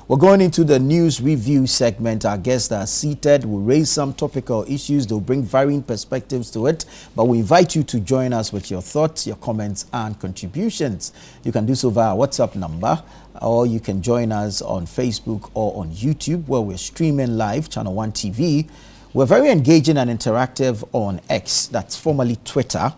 We're going into the news review segment. Our guests are seated. We'll raise some topical issues. They'll bring varying perspectives to it. But we invite you to join us with your thoughts, your comments, and contributions. You can do so via our WhatsApp number, or you can join us on Facebook or on YouTube, where we're streaming live, ChannelOne TV. We're very engaging and interactive on X, that's formerly Twitter,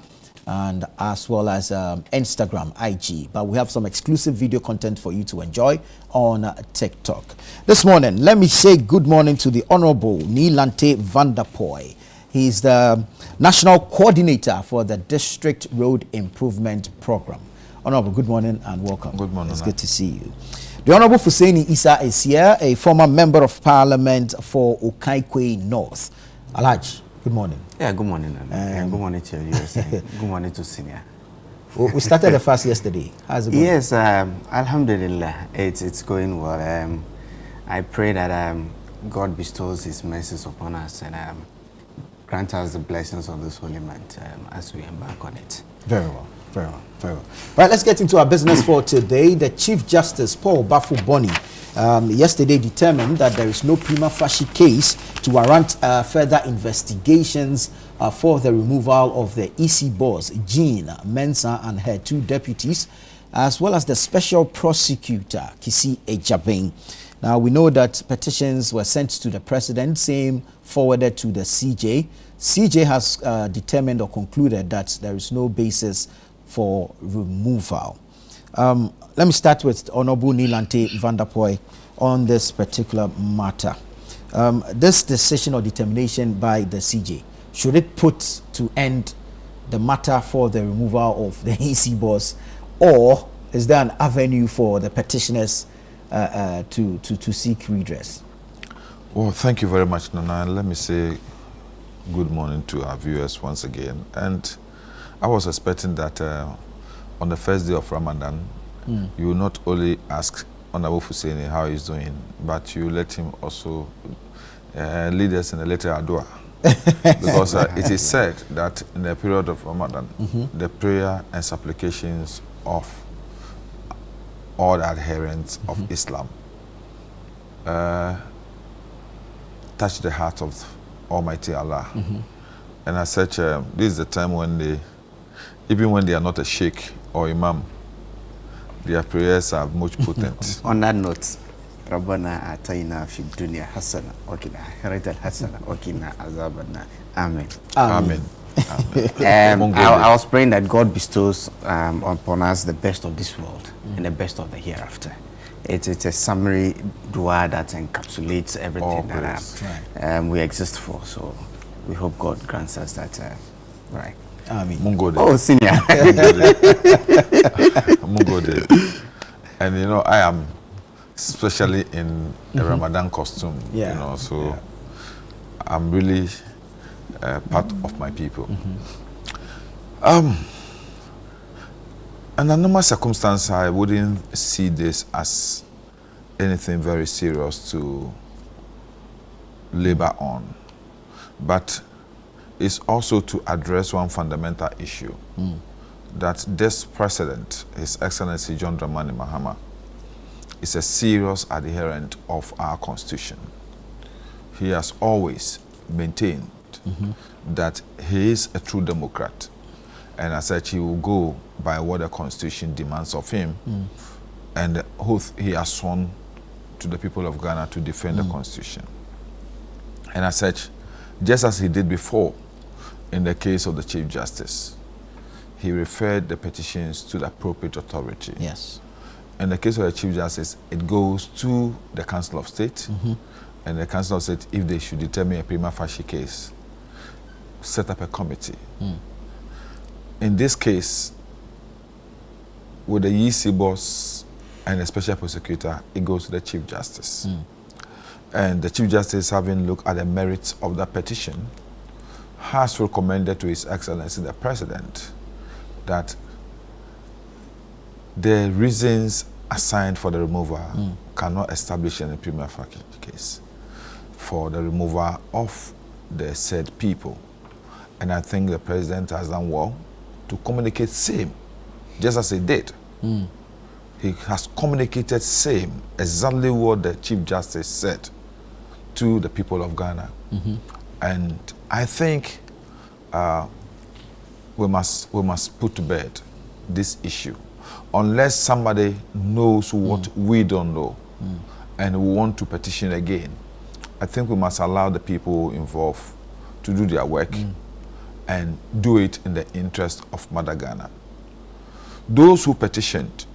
and as well as Instagram, IG. But we have some exclusive video content for you to enjoy on TikTok. This morning, let me say good morning to the Honorable Nilante Vanderpoy. He's the National Coordinator for the District Road Improvement Program. Honorable, good morning and welcome. Good morning. It's good to see you. The Honorable Fuseni Isa is here, a former Member of Parliament for Okaikwe North. Alhaj, good morning. Yeah, good morning. Good morning to you. Good morning to Senior. We started the fast yesterday. How's it going? Yes, Alhamdulillah, it's going well. I pray that God bestows His mercies upon us and grant us the blessings of this holy month as we embark on it. Very well, very well, very well. Right, let's get into our business for today. The Chief Justice, Paul Bafuboni, yesterday determined that there is no prima facie case to warrant further investigations for the removal of the EC boss, Jean Mensah, and her two deputies, as well as the Special Prosecutor, Kisi Ejabeng. Now, we know that petitions were sent to the President, same forwarded to the CJ. CJ has determined or concluded that there is no basis for removal. Let me start with Honorable Nilante Vanderpoy on this particular matter. This decision or determination by the CJ, should it put to end the matter for the removal of the EC boss, or is there an avenue for the petitioners to seek redress? Well, thank you very much, Nana. And let me say good morning to our viewers once again. And I was expecting that on the first day of Ramadan, you will not only ask Honorable Fuseni how he's doing, but you let him also lead us in a little adua. Because it is said that in the period of Ramadan, the prayer and supplications of all the adherents of Islam touch the heart of Almighty Allah. And as such, this is the time when they, even when they are not a sheikh or imam, their prayers are much potent. On that note, Rabbana atayna fi dunya hasana wa qina akhiratal hasana wa qina azabannar. Amen. Amen. I was praying that God bestows upon us the best of this world and the best of the hereafter. It's a summary dua that encapsulates everything that we exist for. So we hope God grants us that. Right. Amen. Oh, Senior. And you know, I am especially in a Ramadan costume, you know, so I'm really part of my people. Under normal circumstance, I wouldn't see this as anything very serious to labor on, but it's also to address one fundamental issue, that this president, His Excellency John Dramani Mahama, is a serious adherent of our constitution. He has always maintained that he is a true Democrat, and as such he will go by what the constitution demands of him, and the oath he has sworn to the people of Ghana to defend the constitution. And as such, just as he did before in the case of the Chief Justice, he referred the petitions to the appropriate authority. Yes. In the case of the Chief Justice, it goes to the Council of State, and the Council of State, if they should determine a prima facie case, set up a committee. In this case, with the EC boss and the Special Prosecutor, it goes to the Chief Justice. And the Chief Justice, having looked at the merits of that petition, has recommended to His Excellency the President that the reasons assigned for the removal cannot establish any prima facie case for the removal of the said people. And I think the President has done well to communicate same, just as he did. he has communicated exactly what the Chief Justice said to the people of Ghana. And I think we must put to bed this issue. Unless somebody knows what we don't know and we want to petition again, I think we must allow the people involved to do their work and do it in the interest of Mother Ghana. Those who petitioned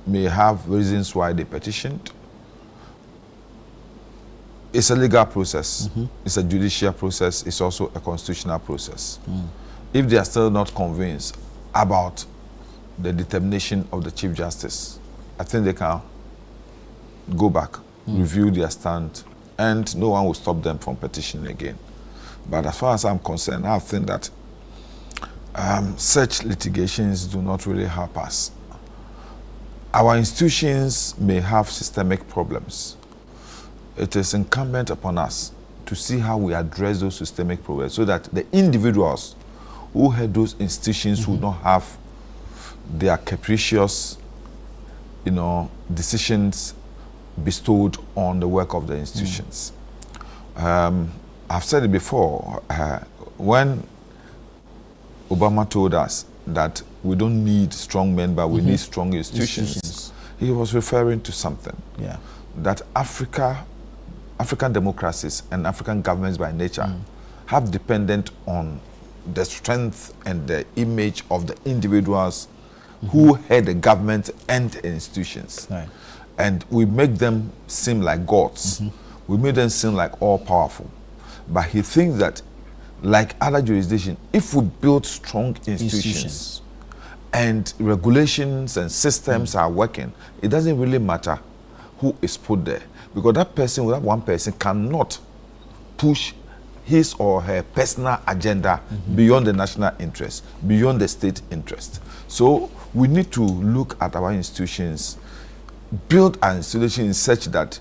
may have reasons why they petitioned. It's a legal process. It's a judicial process. It's also a constitutional process. If they are still not convinced about the determination of the Chief Justice, I think they can go back, review their stand, and no one will stop them from petitioning again. But as far as I'm concerned, I think that such litigations do not really help us. Our institutions may have systemic problems. It is incumbent upon us to see how we address those systemic problems so that the individuals who head those institutions will not have their capricious, decisions bestowed on the work of the institutions. I've said it before, when Obama told us that we don't need strong men, but we need strong institutions, he was referring to something. Yeah. That African democracies and African governments by nature have dependent on the strength and the image of the individuals who head the government and the institutions. Right. And we make them seem like gods. We make them seem like all-powerful. But he thinks that, like other jurisdictions, if we build strong institutions and regulations and systems are working, it doesn't really matter who is put there. Because that one person cannot push his or her personal agenda beyond the national interest, beyond the state interest. So we need to look at our institutions, build our institutions in such that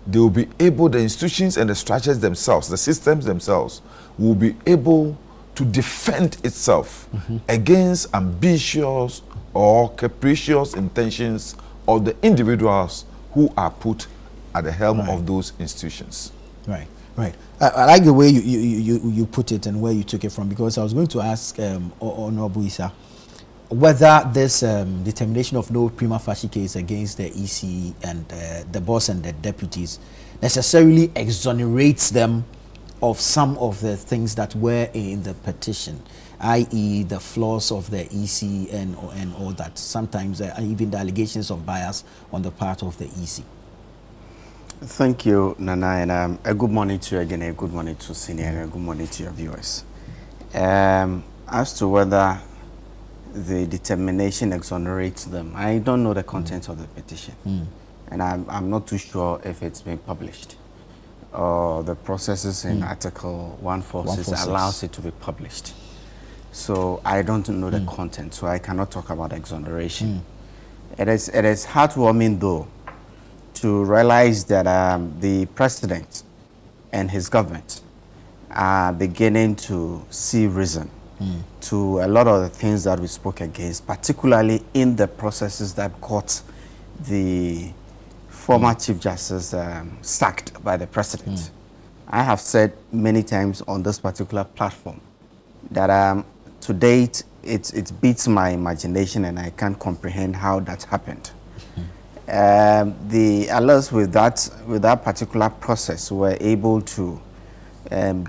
they will be able, the institutions and the structures themselves, the systems themselves, will be able to defend itself against ambitious or capricious intentions of the individuals who are put at the helm of those institutions. Right, right. I like the way you put it and where you took it from, because I was going to ask Honorable Issa whether this determination of no prima facie case against the EC and the boss and the deputies necessarily exonerates them of some of the things that were in the petition, i.e. the flaws of the EC and all that, sometimes even the allegations of bias on the part of the EC. Thank you, Nana, and a good morning to you again, a good morning to Senior, and a good morning to your viewers. As to whether the determination exonerates them, I don't know the contents of the petition, and I'm not too sure if it's been published. The processes in Article 146 allows it to be published. So I don't know the content, so I cannot talk about exoneration. It is heartwarming, though, to realize that the president and his government are beginning to see reason to a lot of the things that we spoke against, particularly in the processes that got the former Chief Justice sacked by the president. I have said many times on this particular platform that to date it beats my imagination and I can't comprehend how that happened. The alerts with that particular process were able to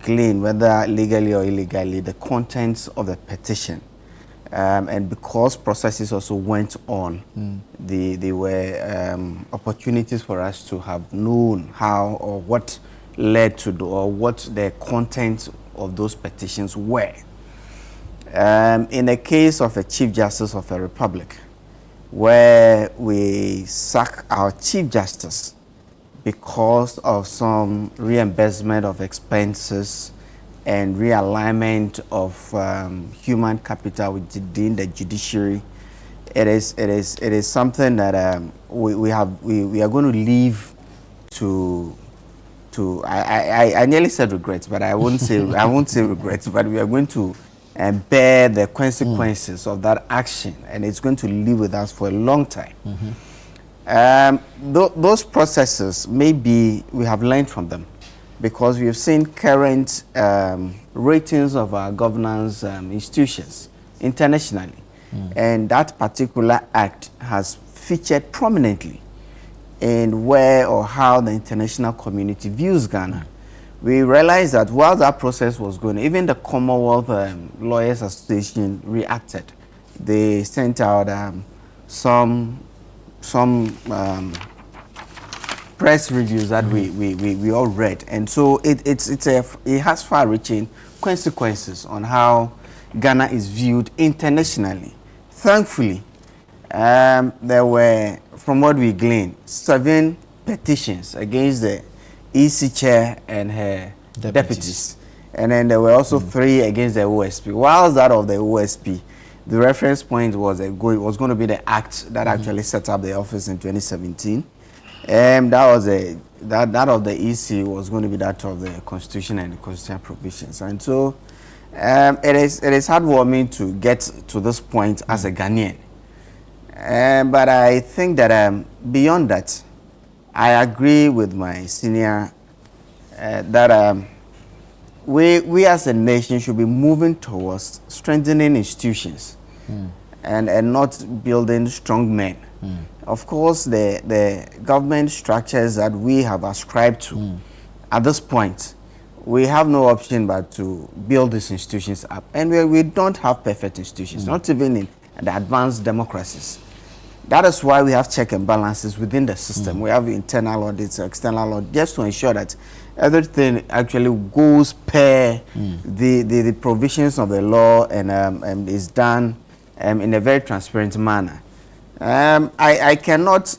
glean, whether legally or illegally, the contents of the petition. And because processes also went on, there were opportunities for us to have known how or what led to or what the contents of those petitions were. In the case of a Chief Justice of a Republic, where we sack our Chief Justice because of some reimbursement of expenses and realignment of human capital within the judiciary, it is something that we are going to leave to I nearly said regrets, but I won't say regrets, but we are going to bear the consequences of that action, and it's going to live with us for a long time. Those processes, maybe we have learned from them, because we have seen current ratings of our governance institutions internationally. And that particular act has featured prominently in where or how the international community views Ghana. We realized that while that process was going, even the Commonwealth Lawyers Association reacted. They sent out some press reviews that we all read, and so it has far-reaching consequences on how Ghana is viewed internationally. Thankfully, there were, from what we gleaned, 7 petitions against the EC chair and her deputies. And then there were also 3 against the OSP. Whilst that of the OSP, the reference point was going to be the act that actually set up the office in 2017. That of the EC was going to be that of the Constitution and the constitutional provisions. And so it is heartwarming to get to this point as a Ghanaian. But I think that beyond that, I agree with my senior that we as a nation should be moving towards strengthening institutions and not building strong men. Of course, the government structures that we have ascribed to at this point, we have no option but to build these institutions up. And we don't have perfect institutions, not even in the advanced democracies. That is why we have check and balances within the system. We have internal audits, external audits, just to ensure that everything actually goes per the provisions of the law and is done in a very transparent manner. I cannot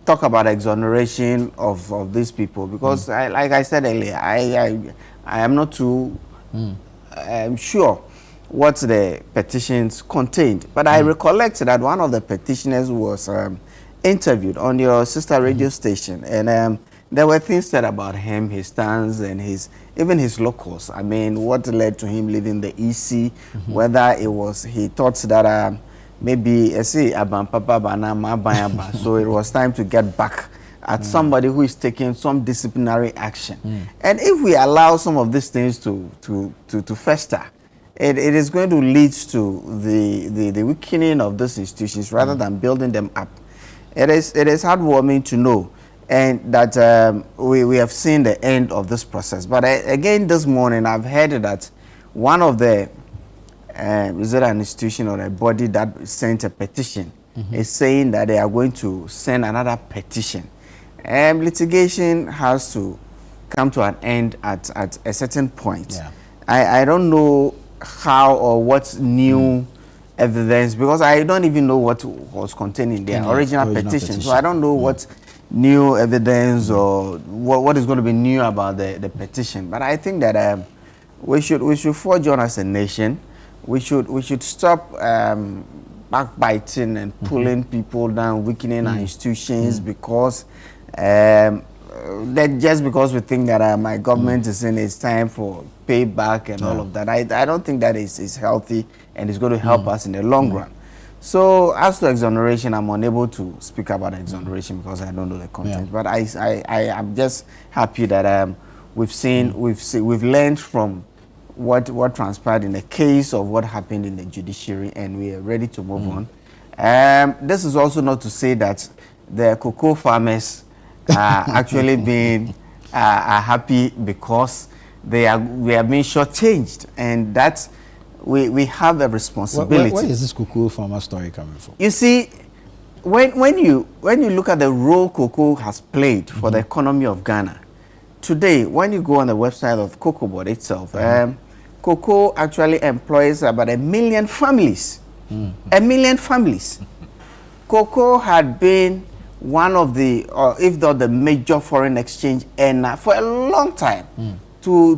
talk about exoneration of these people because, like I said earlier, I am not too sure what the petitions contained. But I recollect that one of the petitioners was interviewed on your sister radio station, and there were things said about him, his stance, and even his locals. I mean, what led to him leaving the EC, whether it was he thought that maybe so it was time to get back at somebody who is taking some disciplinary action. And if we allow some of these things to fester, it is going to lead to the weakening of these institutions rather than building them up. It is heartwarming to know, and that we have seen the end of this process. But again, this morning I've heard that one of the is it an institution or a body that sent a petition is saying that they are going to send another petition. Litigation has to come to an end at a certain point. I don't know how or what new evidence, because I don't even know what was contained in the original petition. So I don't know what new evidence or what is going to be new about the petition. But I think that we should forge on as a nation. We should stop backbiting and pulling people down, weakening our institutions because that just because we think that my government is in its time for payback and all of that. I don't think that is healthy and it's going to help us in the long run. So as to exoneration, I'm unable to speak about exoneration because I don't know the content. But I am just happy that we've learned from what transpired in the case of what happened in the judiciary, and we are ready to move on. This is also not to say that the cocoa farmers are actually being are happy because we are being shortchanged, and that we have a responsibility. Where is this cocoa farmer story coming from? You see, when you look at the role cocoa has played for the economy of Ghana, today when you go on the website of Cocoa Board itself, cocoa actually employs about 1 million families. 1 million families. Cocoa had been one of the, or if not the major foreign exchange earner for a long time to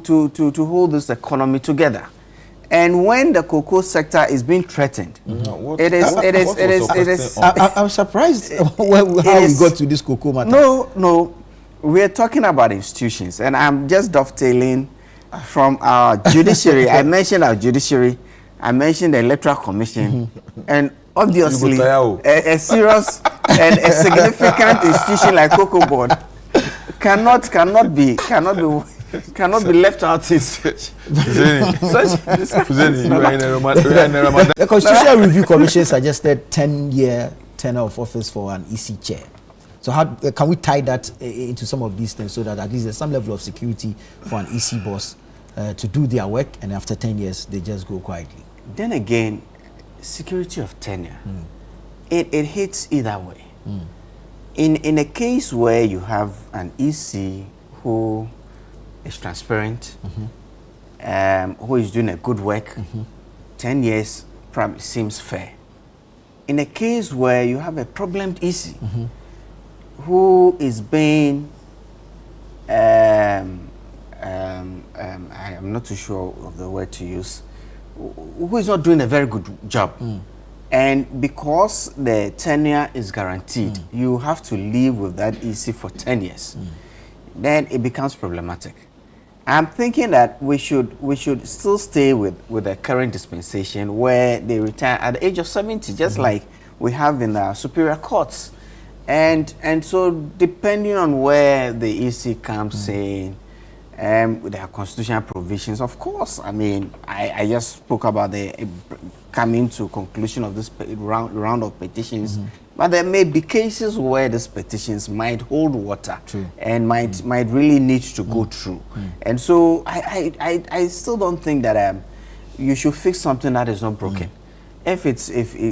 hold this economy together. And when the cocoa sector is being threatened, it is. I'm surprised how we got to this cocoa matter. No, we're talking about institutions, and I'm just dovetailing from our judiciary. I mentioned our judiciary, I mentioned the Electoral Commission, and obviously, a serious and a significant institution like Cocoa Board cannot be left out. The Constitutional Review Commission suggested 10-year tenure of office for an EC chair. So how can we tie that into some of these things so that at least there's some level of security for an EC boss to do their work, and after 10 years they just go quietly? Then again, security of tenure, it hits either way. In a case where you have an EC who is transparent, who is doing a good work, 10 years probably seems fair. In a case where you have a problemed EC who is being, I'm not too sure of the word to use, who is not doing a very good job. And because the tenure is guaranteed, you have to live with that EC for 10 years. Then it becomes problematic. I'm thinking that we should still stay with the current dispensation where they retire at the age of 70, just like we have in our superior courts. And so depending on where the EC comes in, with their constitutional provisions, of course. I mean, I just spoke about the coming to conclusion of this round of petitions, but there may be cases where these petitions might hold water and might really need to go through. And so I still don't think that you should fix something that is not broken. If it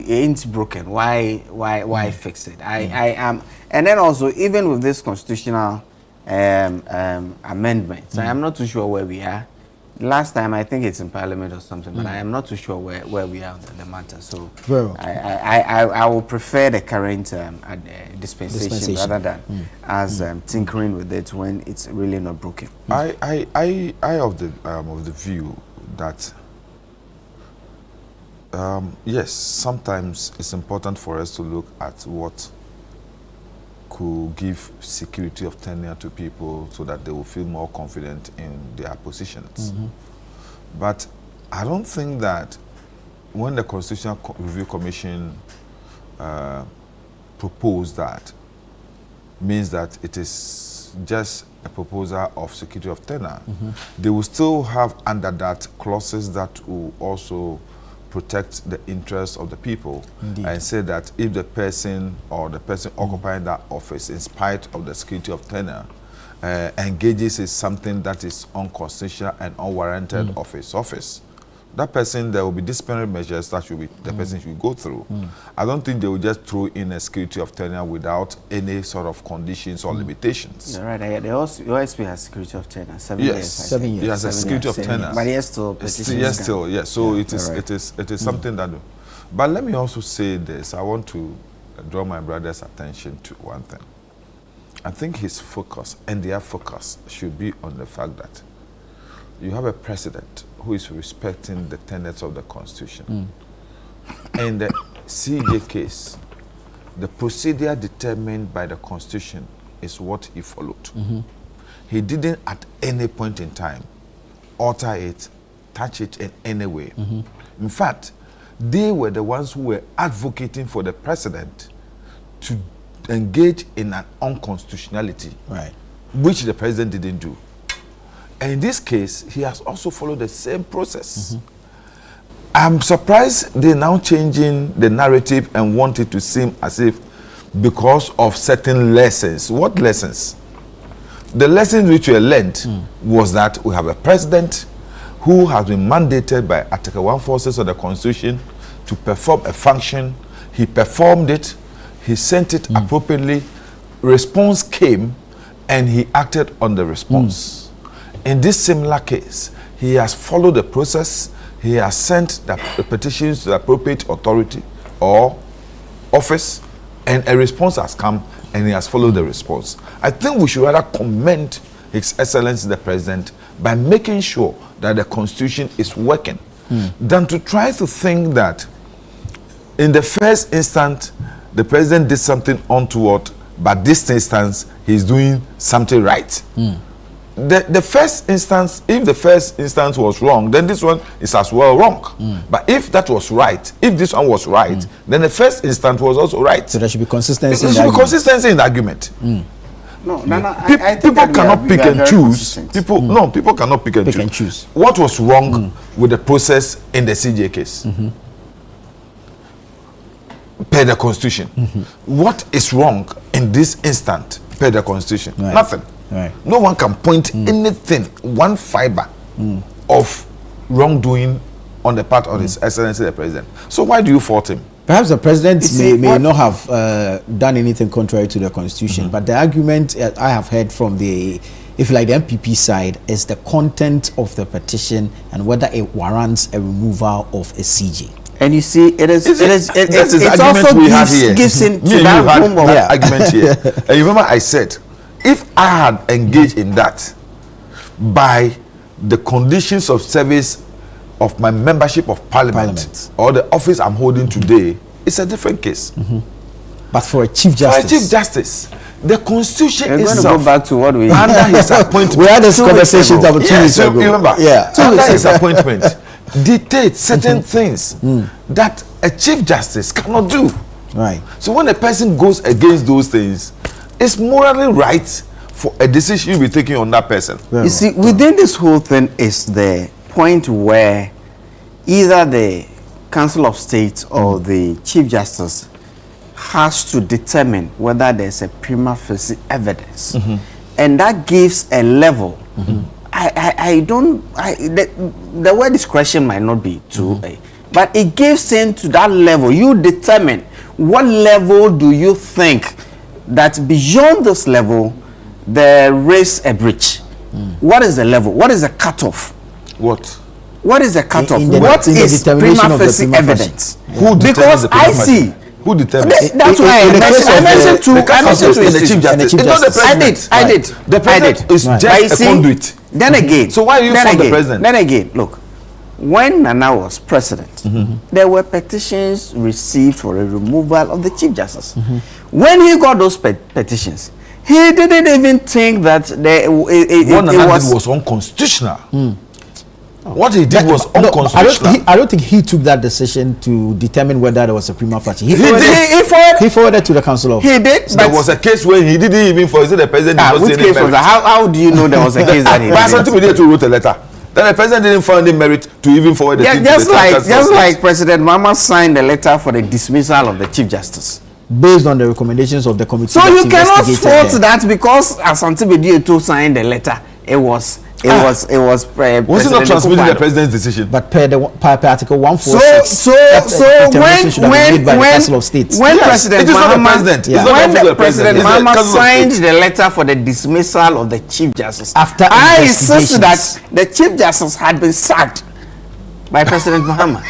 ain't broken, why fix it? I am, and then also even with this constitutional amendments, I am not too sure where we are. Last time I think it's in Parliament or something, but I am not too sure where we are on the matter. So I will prefer the current dispensation rather than as tinkering with it when it's really not broken. I of the view that yes, sometimes it's important for us to look at what could give security of tenure to people so that they will feel more confident in their positions. But I don't think that when the Constitutional Review Commission proposed that, means that it is just a proposal of security of tenure. They will still have under that clauses that will also protect the interests of the people. Indeed. And say that if the person or the person occupying that office, in spite of the security of tenure, engages in something that is unconstitutional and unwarranted of his office, that person, there will be disciplinary measures that should be, the person should go through. I don't think they will just throw in a security of tenure without any sort of conditions or limitations. You're right. The OSP has security of tenure, 7 years. 7 years. He has a security of tenure. But yes, still petitions. Yes, still, yes. So it is something that. But let me also say this. I want to draw my brother's attention to one thing. I think his focus and their focus should be on the fact that you have a president who is respecting the tenets of the Constitution. In the CJ case, the procedure determined by the Constitution is what he followed. He didn't at any point in time alter it, touch it in any way. In fact, they were the ones who were advocating for the president to engage in an unconstitutionality, which the president didn't do. And in this case, he has also followed the same process. I'm surprised they're now changing the narrative and want it to seem as if because of certain lessons. What lessons? The lessons which were learned was that we have a president who has been mandated by Article 146 of the Constitution to perform a function. He performed it. He sent it appropriately. Response came, and he acted on the response. In this similar case, he has followed the process. He has sent the petitions to the appropriate authority or office, and a response has come, and he has followed the response. I think we should rather commend His Excellency the President by making sure that the Constitution is working, than to try to think that in the first instance, the President did something untoward, but this instance, he's doing something right. the first instance, if the first instance was wrong, then this one is as well wrong. But if that was right, if this one was right, then the first instance was also right. So there should be consistency. There should be consistency in the argument. No, I think people cannot pick and choose. People, Mm. no, people cannot pick and choose. What was wrong with the process in the CJ case? Per the Constitution. What is wrong in this instant per the Constitution? Right. Nothing. Right. No one can point anything, one fiber of wrongdoing on the part of His Excellency the President. So why do you fault him? Perhaps the president may not have done anything contrary to the Constitution, but the argument I have heard from the, if you like, the MPP side is the content of the petition and whether it warrants a removal of a CJ. And you see, it also gives into that room of argument here. And you remember I said, if I had engaged in that by the conditions of service of my membership of parliament or the office I'm holding today, it's a different case. But for a chief justice, the Constitution is itself, going to go back to what we under his appointment. We had this conversation about 2 weeks ago. Remember, under his appointment, dictates certain Mm-hmm. things that a chief justice cannot do. Right. So when a person goes against those things, it's morally right for a decision to be taken on that person. You see, within this whole thing is the point where either the Council of State or the Chief Justice has to determine whether there's a prima facie evidence, and that gives a level. The word discretion might not be too, but it gives into that level. You determine what level do you think that beyond this level there is a breach. What is the level? What is the cutoff? What is the cutoff? What is prima facie evidence? Who determines the prima facie? Who determines? That's why I mentioned to the Chief Justice. It's not the President. I did. The President is just a conduit. Then again. So why are you for the President? Then again, look. When Nana was president, there were petitions received for a removal of the Chief Justice. When he got those petitions, he didn't even think that it was unconstitutional. What he did was unconstitutional. I don't think he took that decision to determine whether there was a prima facie. He forwarded to the Council of. He did. There was a case where he didn't even for the President. Which case was that? How do you know there was a case that he did? Somebody wrote a letter. Then the President didn't find any merit to even forward the thing to the just like President Mahama signed a letter for the dismissal of the Chief Justice. Based on the recommendations of the committee. So you cannot fault that because Asante Bediato signed the letter. It was it not transmitting the President's decision? But per Article 146. So when President Mahama signed the letter for the dismissal of the Chief Justice, after I insist that the Chief Justice had been sacked by President Mahama.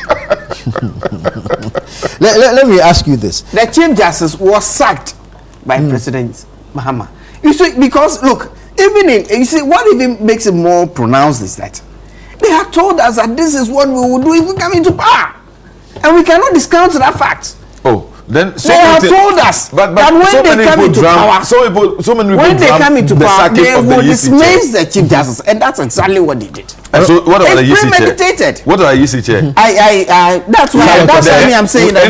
Let me ask you this: the Chief Justice was sacked by President Mahama. You see, because look. What even makes it more pronounced is that they have told us that this is what we will do if we come into power, and we cannot discount that fact. Then they have told us that when they come into power, they will dismiss the Chief Justice, and that's exactly what they did. So what about the premeditated. What are the EC chair? That's why I'm saying that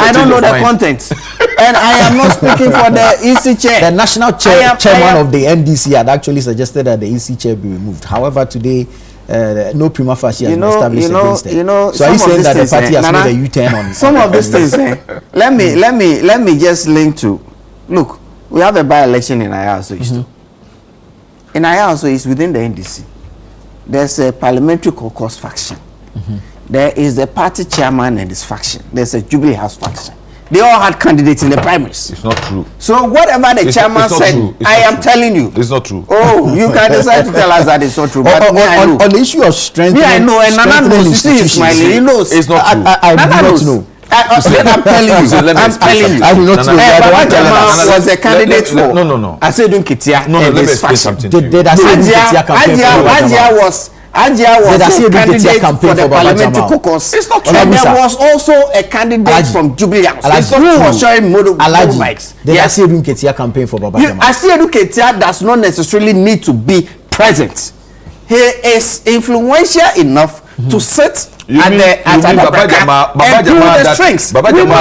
I don't know the content, and I am not speaking for the EC chair. The national chairman of the NDC had actually suggested that the EC chair be removed. However, today no prima facie has been established against it. So are you saying that the party has made a U-turn on some of these things? Let me just link to. Look, we have a by-election in Ayaso East. In Ayaso East, within the NDC, there's a parliamentary caucus faction. There is the party chairman and his faction. There's a Jubilee House faction. They all had candidates in the primaries. It's not true. So whatever the chairman said, I am telling you. It's not true. Oh, you can decide to tell us that it's not true. But on the issue of strengthening, I know, and Nana knows. You see him smiling. He knows. It's not true. I do not know. I'm telling you. I'm telling you. I do not know. Baba was a candidate for. No. Asedun Ketia. No, let me explain something to you. Did Asedun Ketia campaign for Ajia was a candidate for the parliamentary caucus. It's not true. And there was also a candidate from Jubilee House who was sharing motorbikes. Did Asedun Ketia campaign for Baba Jama? Asedun Ketia does not necessarily need to be present. He is influential enough to sit at the and do the strings. Baba Jamal,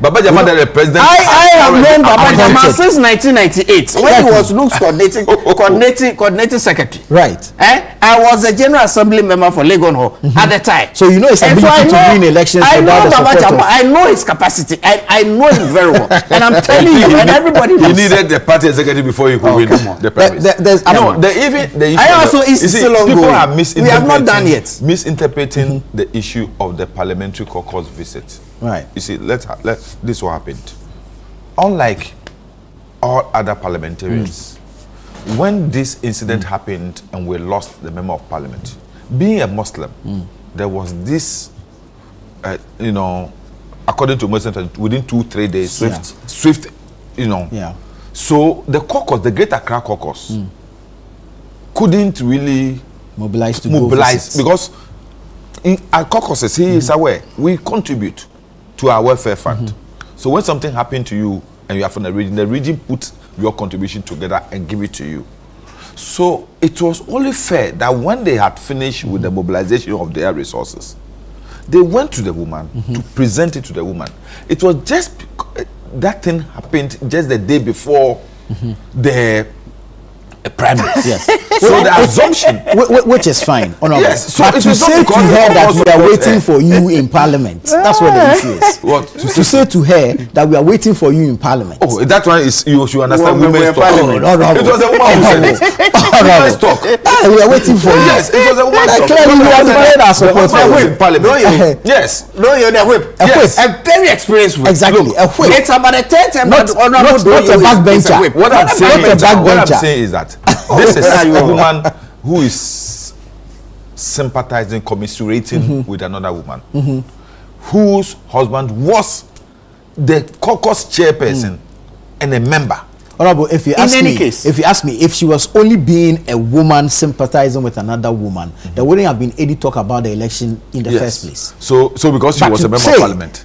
Baba Jamal, the president. I have known Baba Jamal since 1998 when he was Luke's coordinating secretary. Right. I was a General Assembly member for Legon Hall at the time. So you know his ability to win elections. I know Baba Jamal. I know his capacity. I know him very well. And I'm telling you, and everybody knows. He needed the party executive before he could win the premise. I also still ongoing. People are we have not done yet. Misinterpreting the issue of the parliamentary caucus visit. Right. You see, this is what happened. Unlike all other parliamentarians, when this incident happened and we lost the member of parliament, being a Muslim, there was this, according to Muslims, within 2-3 days, swift, Yeah. So the caucus, the Greater Accra caucus, couldn't really mobilize because in our caucuses, he is aware, we contribute to our welfare fund. So when something happened to you and you are from the region puts your contribution together and give it to you. So it was only fair that when they had finished with the mobilization of their resources, they went to the woman to present it to the woman. It was just that thing happened just the day before the primary. Yes. So the assumption, which is fine, honorable. Yes. So but to say to her that we are waiting for you in parliament, that's what the issue is. What? To say to her that we are waiting for you in parliament. Oh, that one is, you should understand, women's talk. It was a woman who said it. Women's talk. We are waiting for you. Yes, it was a woman's talk. Clearly, you have declared our support for whip parliament. Yes. No, you're the whip. Yes. A very experienced whip. Exactly. A whip. It's about a 10th not a backbencher. What I'm saying is that this is a woman who is sympathizing, commiserating with another woman whose husband was the caucus chairperson and a member. Honorable, if you ask me if she was only being a woman sympathizing with another woman, there wouldn't have been any talk about the election in the first place. So because she was a member of parliament.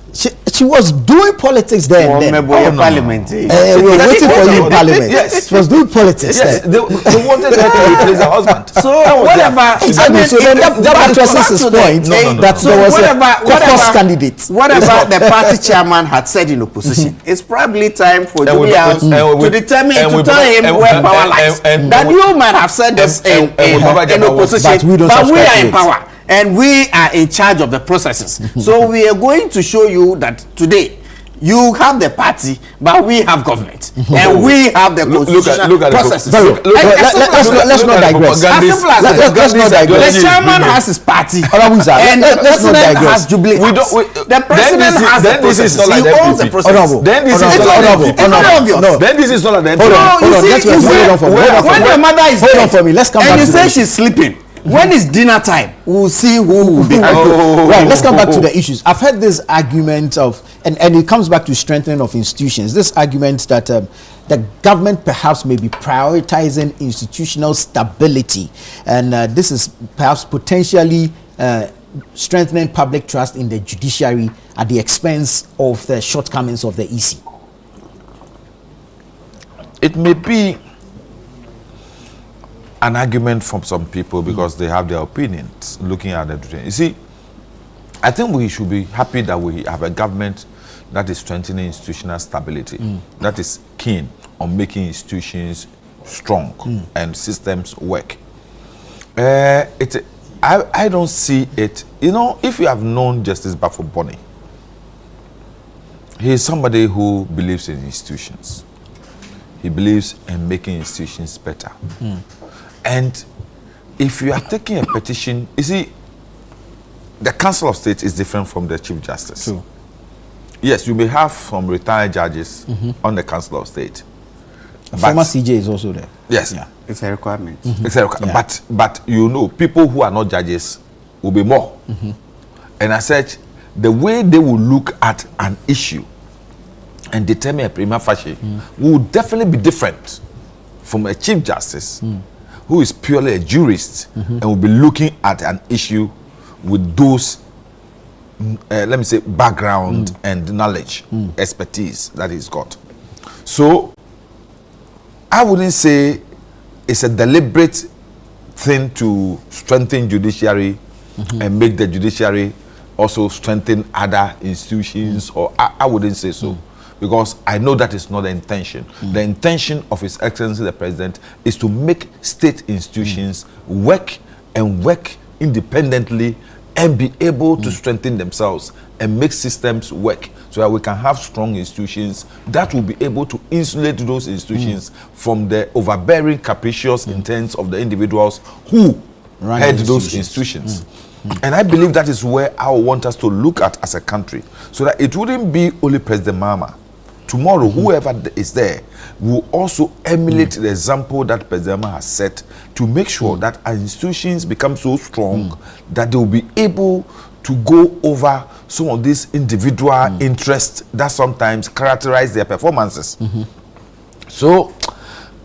She was doing politics there and then. Member of parliament. We were waiting for you in parliament. Yes. She was doing politics there. They wanted her to replace her husband. So whatever. So then that addresses his point that there was a caucus candidate. Whatever the party chairman had said in opposition, it's probably time for Julius to determine, to tell him where power lies. That you might have said this in opposition, but we are in power. And we are in charge of the processes. So we are going to show you that today you have the party, but we have government, and we have the constitutional processes. Let's not digress. Let's not digress. The chairman has his party, and the president has jubilee. The president has the processes. He owns the processes. Then this is not like that. When your mother is dead, let's come back. And you say she's sleeping. When it's dinner time, we'll see who will be. Right, let's come back to the issues. I've heard this argument of, and it comes back to strengthening of institutions. This argument that the government perhaps may be prioritizing institutional stability, and this is perhaps potentially strengthening public trust in the judiciary at the expense of the shortcomings of the EC. It may be an argument from some people because they have their opinions looking at the. You see, I think we should be happy that we have a government that is strengthening institutional stability, that is keen on making institutions strong and systems work. I don't see it. You know, if you have known Justice Bafo Bonny, he is somebody who believes in institutions. He believes in making institutions better. And if you are taking a petition, you see, the Council of State is different from the Chief Justice. True. Yes, you may have some retired judges on the Council of State. Former CJ is also there. Yes. Yeah. It's a requirement. It's a requirement. But you know, people who are not judges will be more. And as such, the way they will look at an issue and determine a prima facie will definitely be different from a Chief Justice who is purely a jurist and will be looking at an issue with those, let me say, background and knowledge, expertise that he's got. So I wouldn't say it's a deliberate thing to strengthen judiciary and make the judiciary also strengthen other institutions, or I wouldn't say so, because I know that is not the intention. The intention of His Excellency the President is to make state institutions work and work independently and be able to strengthen themselves and make systems work, so that we can have strong institutions that will be able to insulate those institutions from the overbearing, capricious intents of the individuals who head those institutions. And I believe that is where I want us to look at as a country, so that it wouldn't be only President Mahama. Tomorrow, whoever is there will also emulate the example that President Mahama has set, to make sure that our institutions become so strong that they will be able to go over some of these individual interests that sometimes characterize their performances. So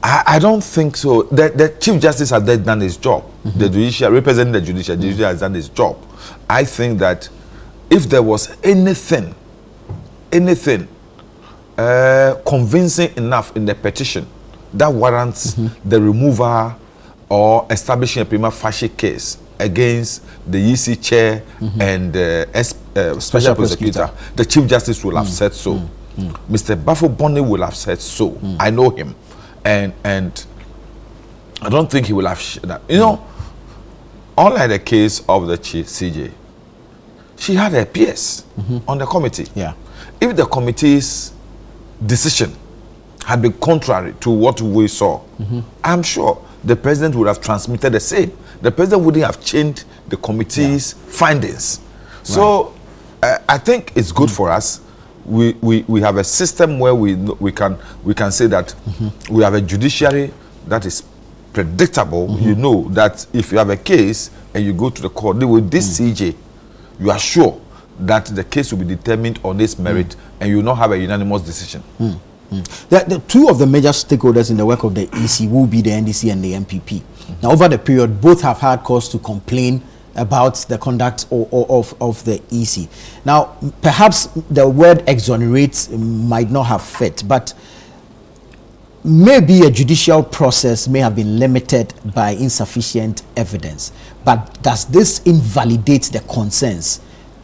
I don't think so. The Chief Justice has done his job. The judiciary, representing the judiciary has done his job. I think that if there was anything convincing enough in the petition that warrants the removal or establishing a prima facie case against the EC chair and Special Prosecutor, the Chief Justice will have said so. Mr. Bafo Bonny will have said so. I know him. And I don't think he will have that. You know, unlike the case of the CJ, she had her peers on the committee. Yeah. If the committee's decision had been contrary to what we saw, I'm sure the president would have transmitted the same. The president wouldn't have changed the committee's findings. So I think it's good for us. We have a system where we can say that we have a judiciary that is predictable. You know that if you have a case and you go to the court, with this CJ, you are sure that the case will be determined on its merit and you will not have a unanimous decision. The two of the major stakeholders in the work of the EC will be the NDC and the MPP. Now, over the period, both have had cause to complain about the conduct of the EC. Now, perhaps the word exonerate might not have fit, but maybe a judicial process may have been limited by insufficient evidence. But does this invalidate the concerns?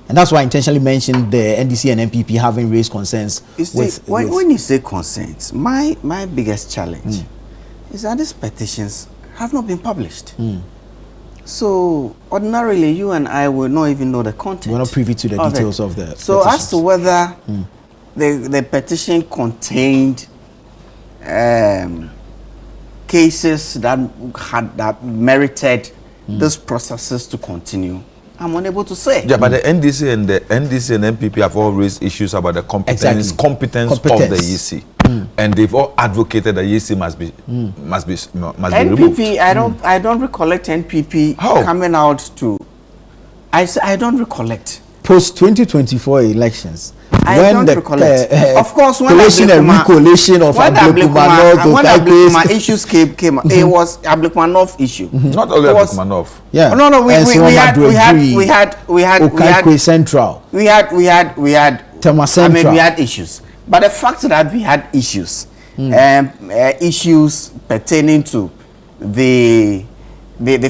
And that's why I intentionally mentioned the NDC and MPP having raised concerns. When you say concerns, my biggest challenge is that these petitions have not been published. So ordinarily, you and I will not even know the content. We're not privy to the details of the So petitions. as to whether the petition contained cases that merited these processes to continue, I'm unable to say. Yeah, but the NDC and MPP have all raised issues about the competence of the EC. And they've all advocated that EC must be removed. I don't recollect NPP coming out to. I don't recollect. Post 2024 elections. I don't recollect. Of course, when collation and recollation of Ablekumanoff issues came, it was Ablekumanoff issue. Not only Ablekumanoff. Yeah. No. We had Central. We had Tema Central. I mean, we had issues. But the fact that we had issues, issues pertaining to the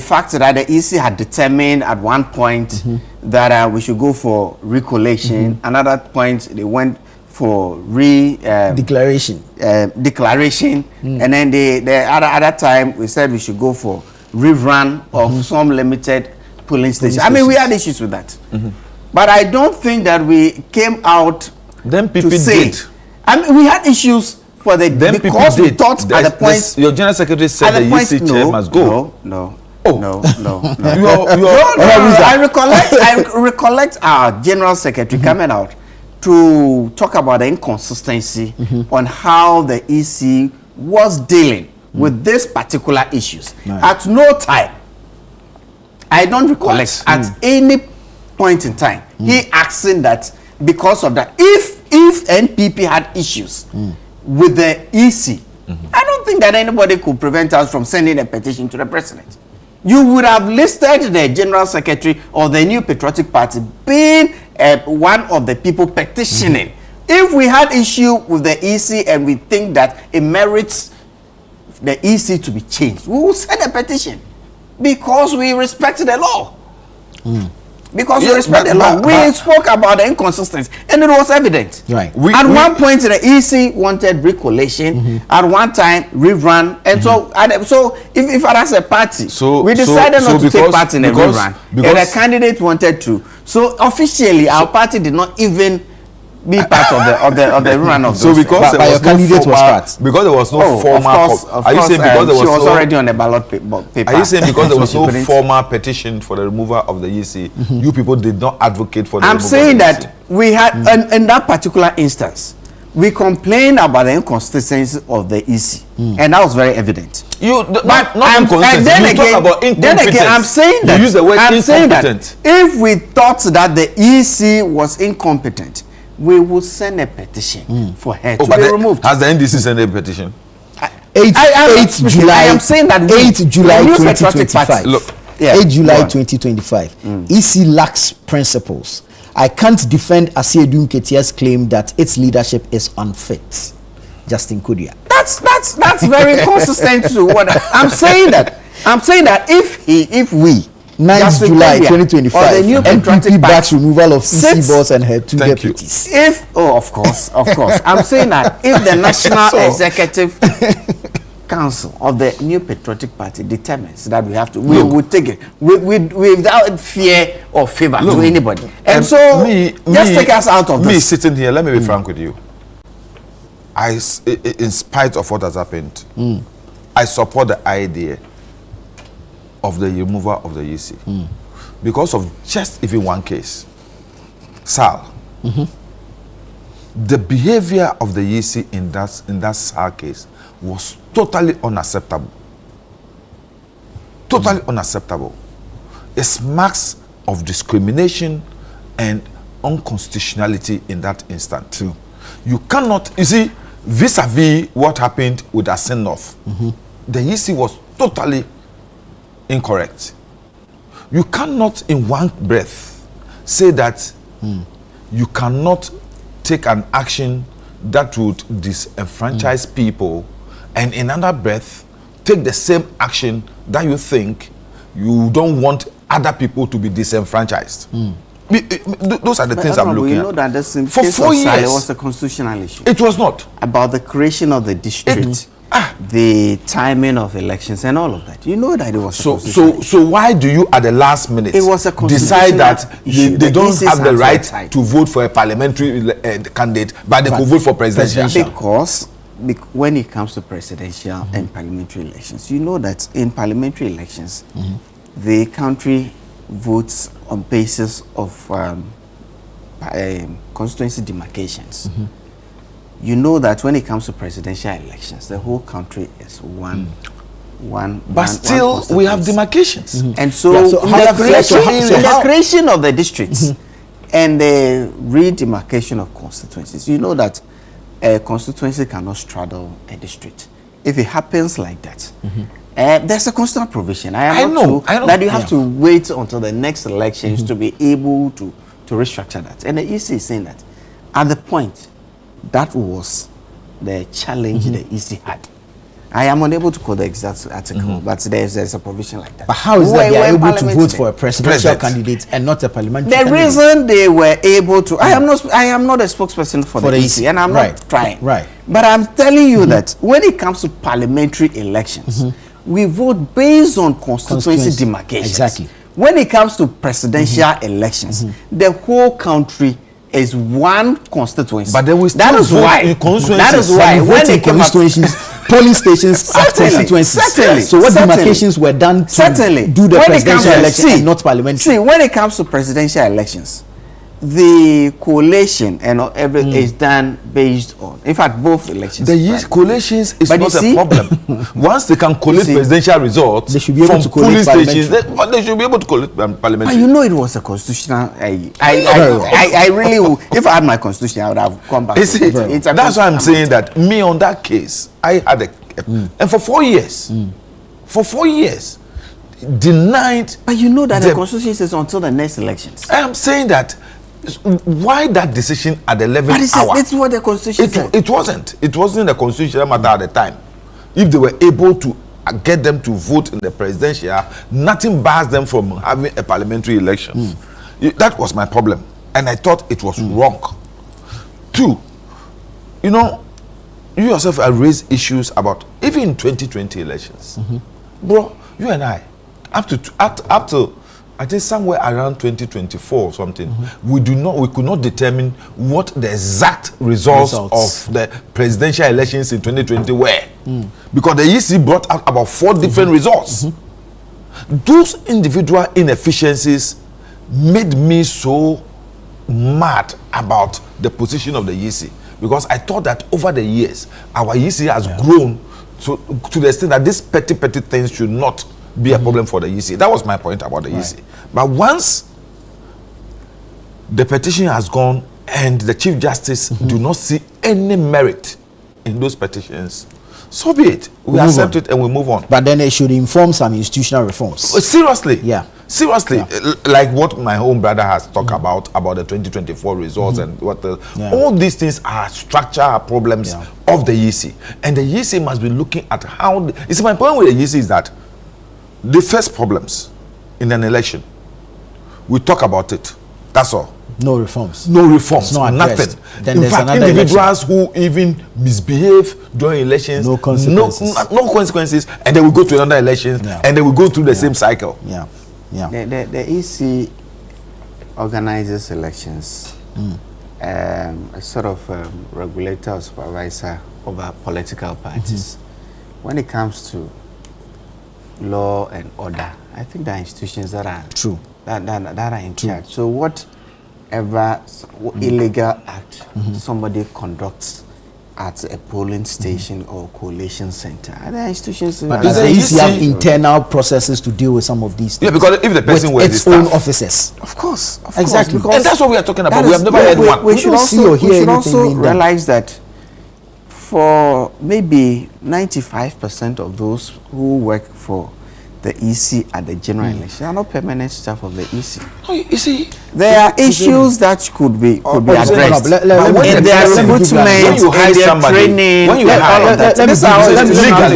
fact that the EC had determined at one point that we should go for recollation. Another point, they went for declaration. And then the other time, we said we should go for rerun of some limited polling stations. I mean, we had issues with that. But I don't think that we came out then people did. I mean, we had issues for the then because we thought at the point your general secretary said the EC chair must go. No. I recollect our general secretary coming out to talk about the inconsistency on how the EC was dealing with these particular issues. At no time, I don't recollect at any point in time he asking that because of that if NPP had issues with the EC, I don't think that anybody could prevent us from sending a petition to the president. You would have listed the general secretary or the New Patriotic Party being one of the people petitioning. If we had issue with the EC and we think that it merits the EC to be changed, we will send a petition because we respect the law. Because we respect the law. We spoke about the inconsistency, and it was evident. Right. At one point, the EC wanted recollation. At one time, rerun, and so if as a party, we decided not to take part in the rerun, and the candidate wanted to. So officially, our party did not even be part of the run of those. Because your candidate was part. Because there was no formal. Are you saying because she was already on the ballot paper? Are you saying because there was no formal petition for the removal of the EC, you people did not advocate for the removal? I'm saying that we had in that particular instance, we complained about the inconsistency of the EC, and that was very evident. Then again, I'm saying that you use the word incompetent. If we thought that the EC was incompetent, we will send a petition for her to be removed. Has the NDC sent a petition? 8 July. I am saying that 8 July 2025. Look, 8 July 2025. EC lacks principles. I can't defend Asiedun Ketia's claim that its leadership is unfit. Justin Kudia. That's very consistent to what I'm saying. I'm saying that if we 9th July 2025, the new NPP backs removal of EC boss and her two deputies. Of course. I'm saying that if the National Executive Council of the New Patriotic Party determines that we have to, we will take it without fear or favor to anybody. And so, just take us out of this. Me sitting here, let me be frank with you. In spite of what has happened, I support the idea of the removal of the EC because of just even one case. Sal, the behavior of the EC in that Sal case was totally unacceptable. Totally unacceptable. It's marks of discrimination and unconstitutionality in that instant. You cannot, you see, vis-a-vis what happened with Asenov, the EC was totally incorrect. You cannot in one breath say that you cannot take an action that would disenfranchise people, and in another breath take the same action that you think you don't want other people to be disenfranchised. Those are the things I'm looking at. You know that for 4 years, it was a constitutional issue. It was not about the creation of the district. The timing of elections and all of that. You know that it was so why do you at the last minute decide that they don't have the right to vote for a parliamentary candidate, but they could vote for presidential? Because when it comes to presidential and parliamentary elections, you know that in parliamentary elections, the country votes on basis of constituency demarcations. You know that when it comes to presidential elections, the whole country is one. But still, we have demarcations. And so, the creation of the districts and the redemarcation of constituencies, you know that a constituency cannot straddle a district. If it happens like that, there's a constant provision. I know that you have to wait until the next elections to be able to restructure that. And the EC is saying that at the point, that was the challenge the EC had. I am unable to quote the exact article, but there's a provision like that. But how is that they are able to vote for a presidential candidate and not a parliamentary candidate? The reason they were able to, I am not a spokesperson for the EC, and I'm not trying. But I'm telling you that when it comes to parliamentary elections, we vote based on constituency demarcations. Exactly. When it comes to presidential elections, the whole country is one constituency. But then we still that is why when they came constituencies, polling stations are constituencies. So what demarcations were done to do the presidential election and not parliamentary? See, when it comes to presidential elections, the collation and everything is done based on, in fact, both elections. The collations is not a problem. Once they can collate presidential results, they should be able to collate stations. They should be able to collate parliamentary. But you know, it was a constitutional. I really, if I had my constitution, I would have come back. That's why I'm saying that me on that case, I had and for 4 years, denied. But you know that the constitution is until the next elections. I am saying that. Why that decision at the 11th hour? It's what the constitution said. It wasn't the constitutional matter at the time. if they were able to get them to vote in the presidential, nothing bars them from having a parliamentary election. That was my problem, and I thought it was wrong. 2, you know, you yourself have raised issues about even in 2020 elections, bro. You and I, up to I think somewhere around 2024 or something, we could not determine what the exact results of the presidential elections in 2020 were, because the EC brought out about 4 different results. Those individual inefficiencies made me so mad about the position of the EC, because I thought that over the years our EC has grown to the extent that these petty things should not be a problem for the EC. That was my point about the EC. But once the petition has gone and the Chief Justice do not see any merit in those petitions, so be it. We accept it and we move on. But then it should inform some institutional reforms. Seriously. Yeah. Seriously. Like what my own brother has talked about the 2024 results and what the all these things are structural problems of the EC. And the EC must be looking at how you see, my point with the EC is that the first problems in an election, we talk about it. That's all. No reforms. No reforms. Nothing. Then in fact, individuals who even misbehave during elections, no consequences. No consequences, and then we go to another election, and then we go through the same cycle. The EC organizes elections, a sort of regulator or supervisor over political parties. When it comes to law and order, I think there are institutions that are true that are in charge. So whatever illegal act somebody conducts at a polling station or collation center, there are institutions. But does the EC have internal processes to deal with some of these things? Yeah, because if the person were its own officers, of course, exactly, and that's what we are talking about. We have never heard one. We should also realize that for maybe 95% of those who work for the EC at the general election are not permanent staff of the EC. Oh, you see, there are issues that could be addressed. In their recruitment, in their training, when you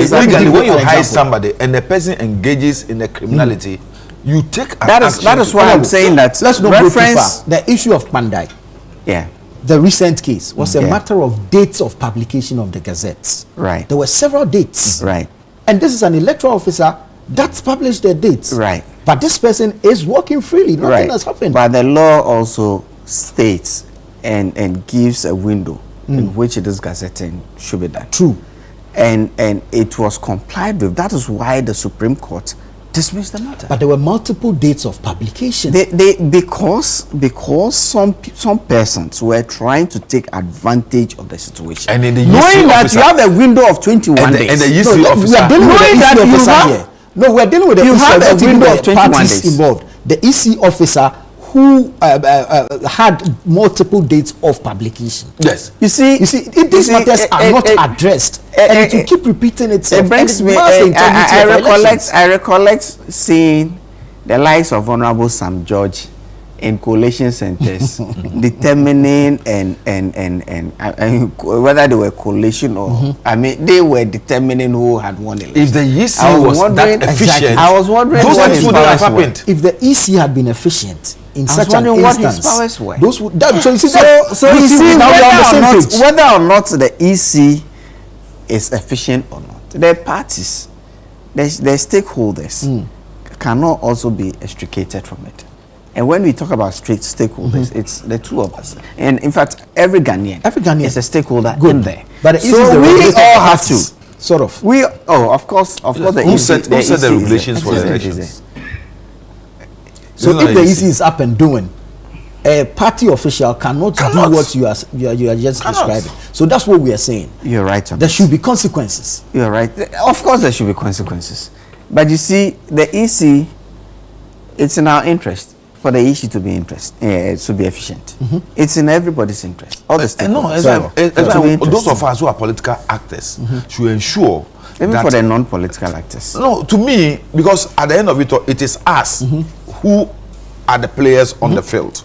legally, when you hire somebody and the person engages in a criminality, you take an action. That is why I'm saying that. Let's not go too far. The issue of Pandai. Yeah. The recent case was a matter of dates of publication of the gazettes. Right. There were several dates. Right. And this is an electoral officer that's published the dates. Right. But this person is working freely. Nothing has happened. But the law also states and gives a window in which this gazetting should be done. True. And it was complied with. That is why the Supreme Court dismissed the matter. But there were multiple dates of publication. Because some persons were trying to take advantage of the situation. And in the knowing that you have a window of 21 days. And the EC officer. We are dealing with the EC officer here. No, we are dealing with the EC window of 21 days involved. The EC officer who had multiple dates of publication. Yes. You see, if these matters are not addressed, and it will keep repeating itself. It brings me. I recollect seeing the likes of Honorable Sam George in collation centers determining and whether they were collation or I mean they were determining who had won the election. If the EC was that efficient, I was wondering those what things would have happened. If the EC had been efficient in such an what instance, his powers were. Those would, that, so you see, whether or not the EC is efficient or not, the parties, the stakeholders cannot also be extricated from it. And when we talk about stakeholders, it's the two of us. And in fact, every Ghanaian is a stakeholder in there. But so we all have to. Sort of. Of course. Who set the regulations for the elections? So if the EC is up and doing, a party official cannot do what you are just describing. So that's what we are saying. You're right. There should be consequences. You're right. Of course there should be consequences. But you see, the EC, it's in our interest for the EC to be efficient. It's in everybody's interest. All the stakeholders. Those of us who are political actors should ensure. Even for the non-political actors. No, to me, because at the end of it, it is us who are the players on the field.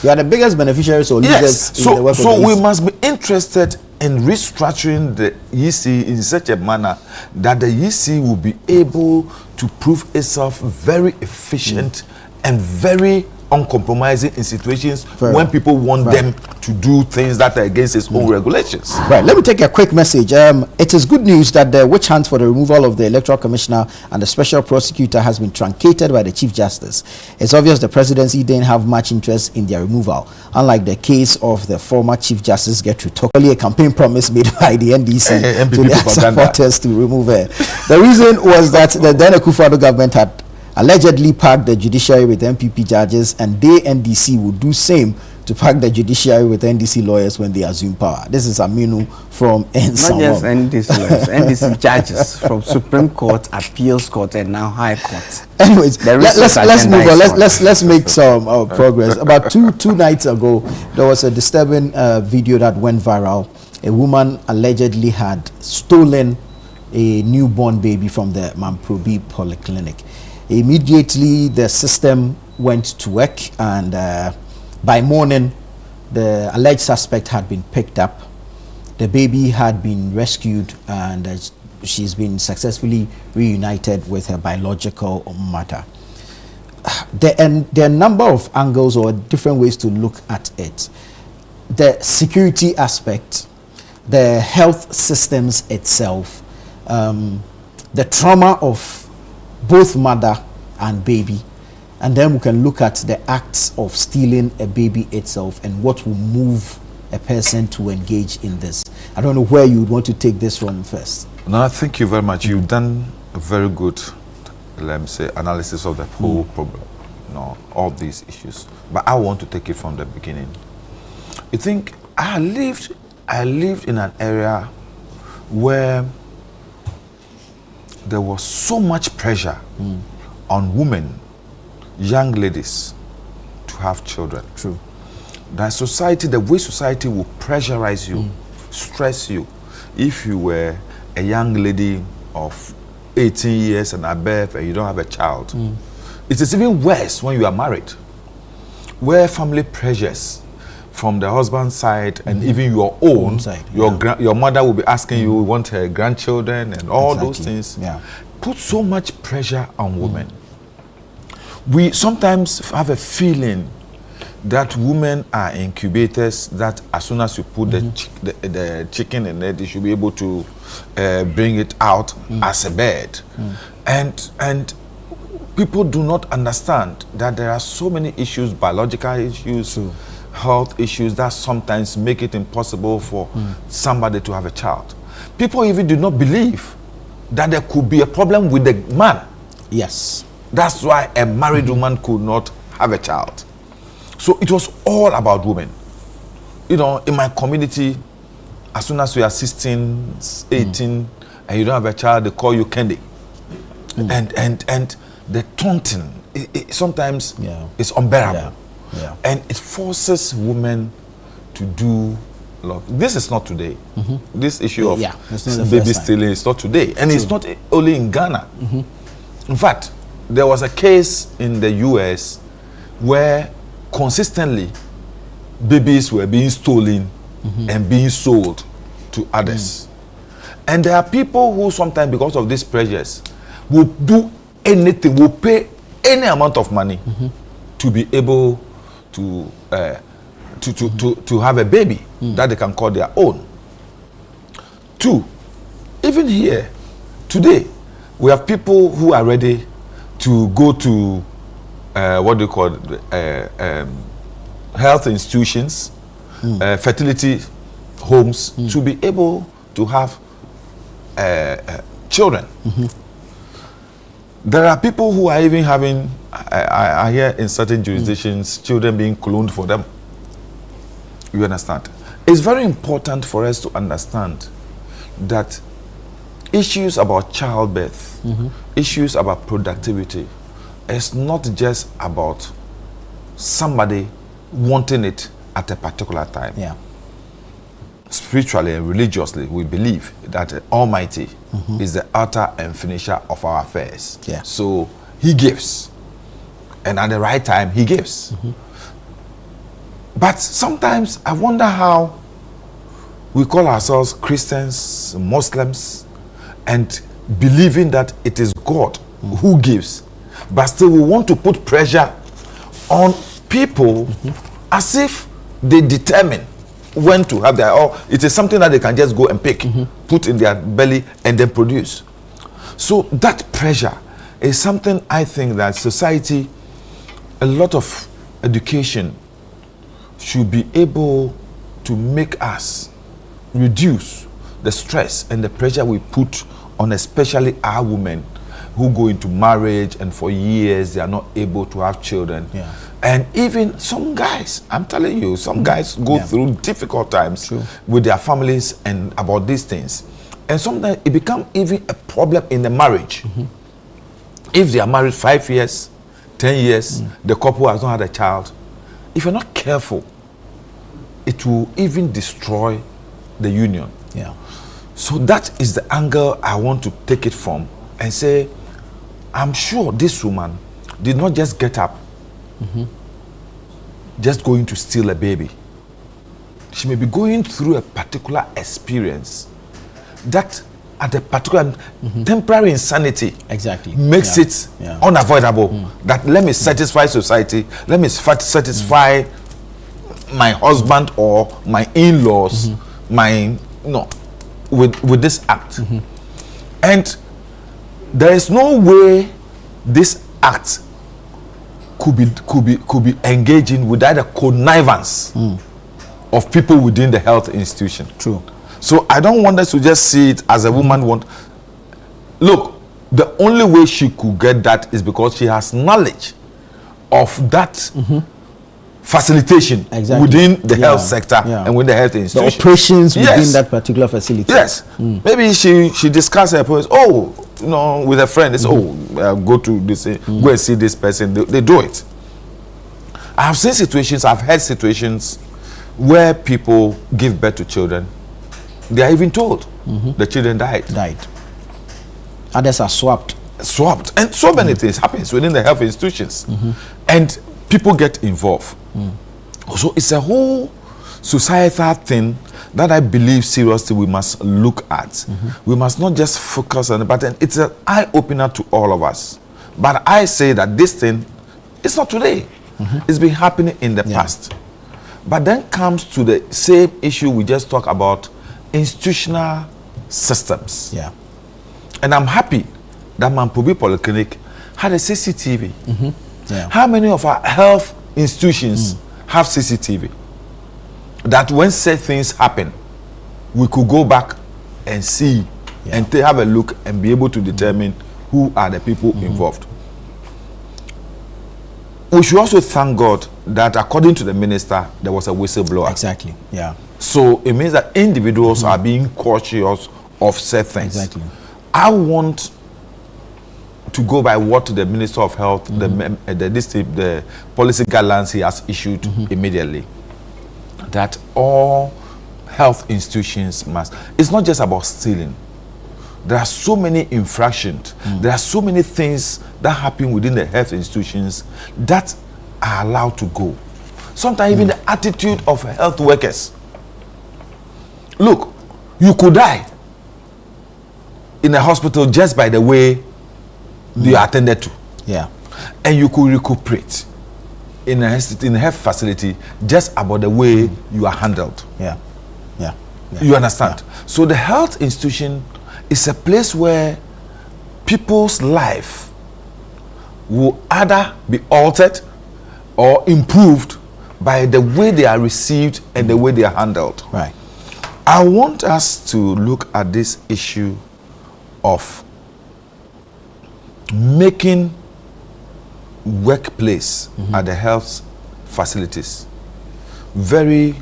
We are the biggest beneficiaries or leaders in the work of the EC. We must be interested in restructuring the EC in such a manner that the EC will be able to prove itself very efficient and very uncompromising in situations when people want them to do things that are against its own regulations. Right. Let me take a quick message. It is good news that the witch hunt for the removal of the Electoral Commissioner and the Special Prosecutor has been truncated by the Chief Justice. It's obvious the presidency didn't have much interest in their removal, unlike the case of the former Chief Justice Gertrude Tokoli, a campaign promise made by the NDC to their supporters to remove her. The reason was that the then Akufo-Addo government had allegedly packed the judiciary with MPP judges, and they, NDC, would do same to pack the judiciary with NDC lawyers when they assume power. This is Aminu from NSA. Not just NDC lawyers, NDC judges from Supreme Court, Appeals Court, and now High Court. Anyways, let's move on. Let's make some progress. About two nights ago, there was a disturbing video that went viral. A woman allegedly had stolen a newborn baby from the Mamprobi Polyclinic. Immediately, the system went to work, and by morning, the alleged suspect had been picked up. The baby had been rescued, and she's been successfully reunited with her biological mother. There are a number of angles or different ways to look at it. The security aspect, the health systems itself, the trauma of both mother and baby, and then we can look at the acts of stealing a baby itself and what will move a person to engage in this. I don't know where you would want to take this from first. No, thank you very much. You've done a very good, let me say, analysis of the whole problem, all these issues. But I want to take it from the beginning. You think I lived in an area where there was so much pressure on women, young ladies, to have children. True. That society, the way society will pressurize you, stress you, if you were a young lady of 18 years and above and you don't have a child. It is even worse when you are married, where family pressures from the husband's side and even your own side, your mother will be asking you, want her grandchildren and all those things. Put so much pressure on women. We sometimes have a feeling that women are incubators, that as soon as you put the chicken in there, they should be able to bring it out as a bird. And people do not understand that there are so many issues, biological issues, health issues, that sometimes make it impossible for somebody to have a child. People even do not believe that there could be a problem with the man. Yes. That's why a married woman could not have a child. So it was all about women. You know, in my community, as soon as you are 16, 18, and you don't have a child, they call you Candy. And the taunting, sometimes is unbearable. And it forces women to do a lot. This is not today. This issue of baby stealing is not today. And it's not only in Ghana. In fact, there was a case in the US where consistently babies were being stolen and being sold to others. And there are people who sometimes, because of these pressures, will do anything, will pay any amount of money to be able to have a baby that they can call their own. Two, even here today, we have people who are ready to go to what do you call health institutions, fertility homes, to be able to have children. There are people who are even having, I hear in certain jurisdictions, children being cloned for them. You understand? It's very important for us to understand that issues about childbirth, issues about productivity, it's not just about somebody wanting it at a particular time. Spiritually and religiously, we believe that the Almighty is the author and finisher of our affairs. So He gives, and at the right time He gives. But sometimes I wonder how we call ourselves Christians, Muslims, and believing that it is God who gives, but still we want to put pressure on people as if they determine when to have their, or it is something that they can just go and pick, put in their belly and then produce. So that pressure is something I think that society, a lot of education should be able to make us reduce the stress and the pressure we put on, especially our women who go into marriage and for years they are not able to have children. Yeah. And even some guys, I'm telling you, some guys go through difficult times True. with their families and about these things. And sometimes it becomes even a problem in the marriage. If they are married 5 years, 10 years, the couple has not had a child, if you're not careful, it will even destroy the union. Yeah. So that is the angle I want to take it from and say, I'm sure this woman did not just get up just going to steal a baby. She may be going through a particular experience that at a particular temporary insanity Exactly. makes it unavoidable. That let me satisfy society, let me satisfy my husband or my in-laws, with this act. And there is no way this act could be engaging without the connivance of people within the health institution. True. So I don't want us to just see it as a woman want. Look, the only way she could get that is because she has knowledge of that facilitation within the health sector and within the health institution. The operations within that particular facility. Yes. Maybe she discussed her points. Oh, with a friend, it's go to this, go and see this person. They do it. I have seen situations, I've heard situations where people give birth to children. They are even told the children died. Others are swapped, and so many things happens within the health institutions, and people get involved. So it's a whole societal thing that I believe seriously we must look at. We must not just focus on it, but it's an eye opener to all of us. But I say that this thing, it's not today. It's been happening in the past. But then comes to the same issue we just talked about, institutional systems. Yeah. And I'm happy that Mampobi Polyclinic had a CCTV. Yeah. How many of our health institutions have CCTV? That when said things happen, we could go back and see and have a look and be able to determine who are the people involved. We should also thank God that according to the minister, there was a whistleblower. Exactly. Yeah. So it means that individuals are being cautious of said things. Exactly. I want to go by what the Minister of Health, the policy guidelines he has issued immediately, that all health institutions must. It's not just about stealing. There are so many infractions. There are so many things that happen within the health institutions that are allowed to go. Sometimes even the attitude of health workers. Look, you could die in a hospital just by the way you are attended to. Yeah. And you could recuperate in a health facility just about the way you are handled. Yeah. You understand? So the health institution is a place where people's life will either be altered or improved by the way they are received and the way they are handled. Right. I want us to look at this issue of making workplace at the health facilities very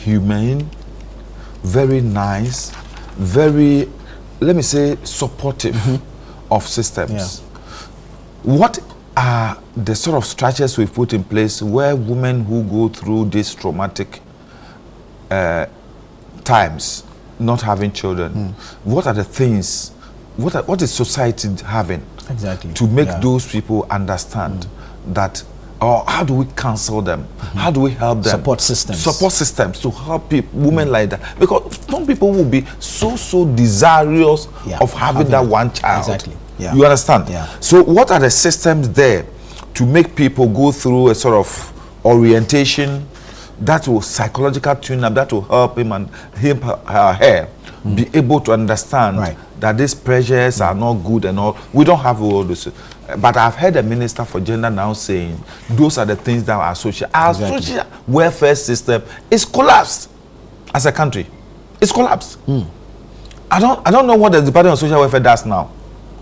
humane, very nice, very, let me say, supportive of systems. Yeah. What are the sort of structures we've put in place where women who go through these traumatic times, not having children, what are the things, what is society having exactly to make those people understand that Or how do we counsel them? How do we help them? Support systems to help people, women like that. Because some people will be so desirous of having that one child. Exactly. Yeah. You understand? Yeah. So what are the systems there to make people go through a sort of orientation that will psychological tune up, that will help him and her be able to understand that these pressures are not good and all. We don't have all this. But I've heard a minister for gender now saying those are the things that are social. Our social welfare system is collapsed as a country. It's collapsed. I don't know what the Department of Social Welfare does now.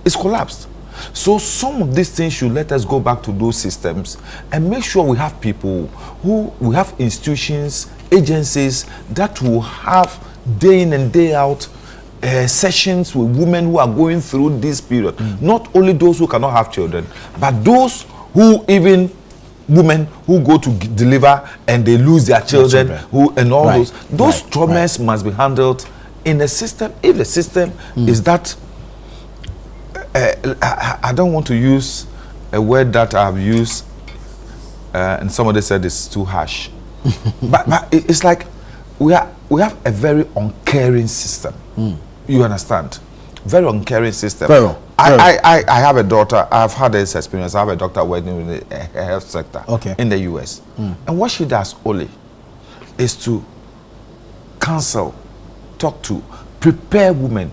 It's collapsed. So some of these things should let us go back to those systems and make sure we have people we have institutions, agencies that will have day in and day out sessions with women who are going through this period. Not only those who cannot have children, but those who women who go to deliver and they lose their children, those traumas must be handled in a system. If the system is that, I don't want to use a word that I've used, and somebody said it's too harsh, but it's like we have a very uncaring system. You understand? Very uncaring system. I have a daughter. I've had this experience. I have a doctor working in the health sector in the US. And what she does only is to counsel, talk to, prepare women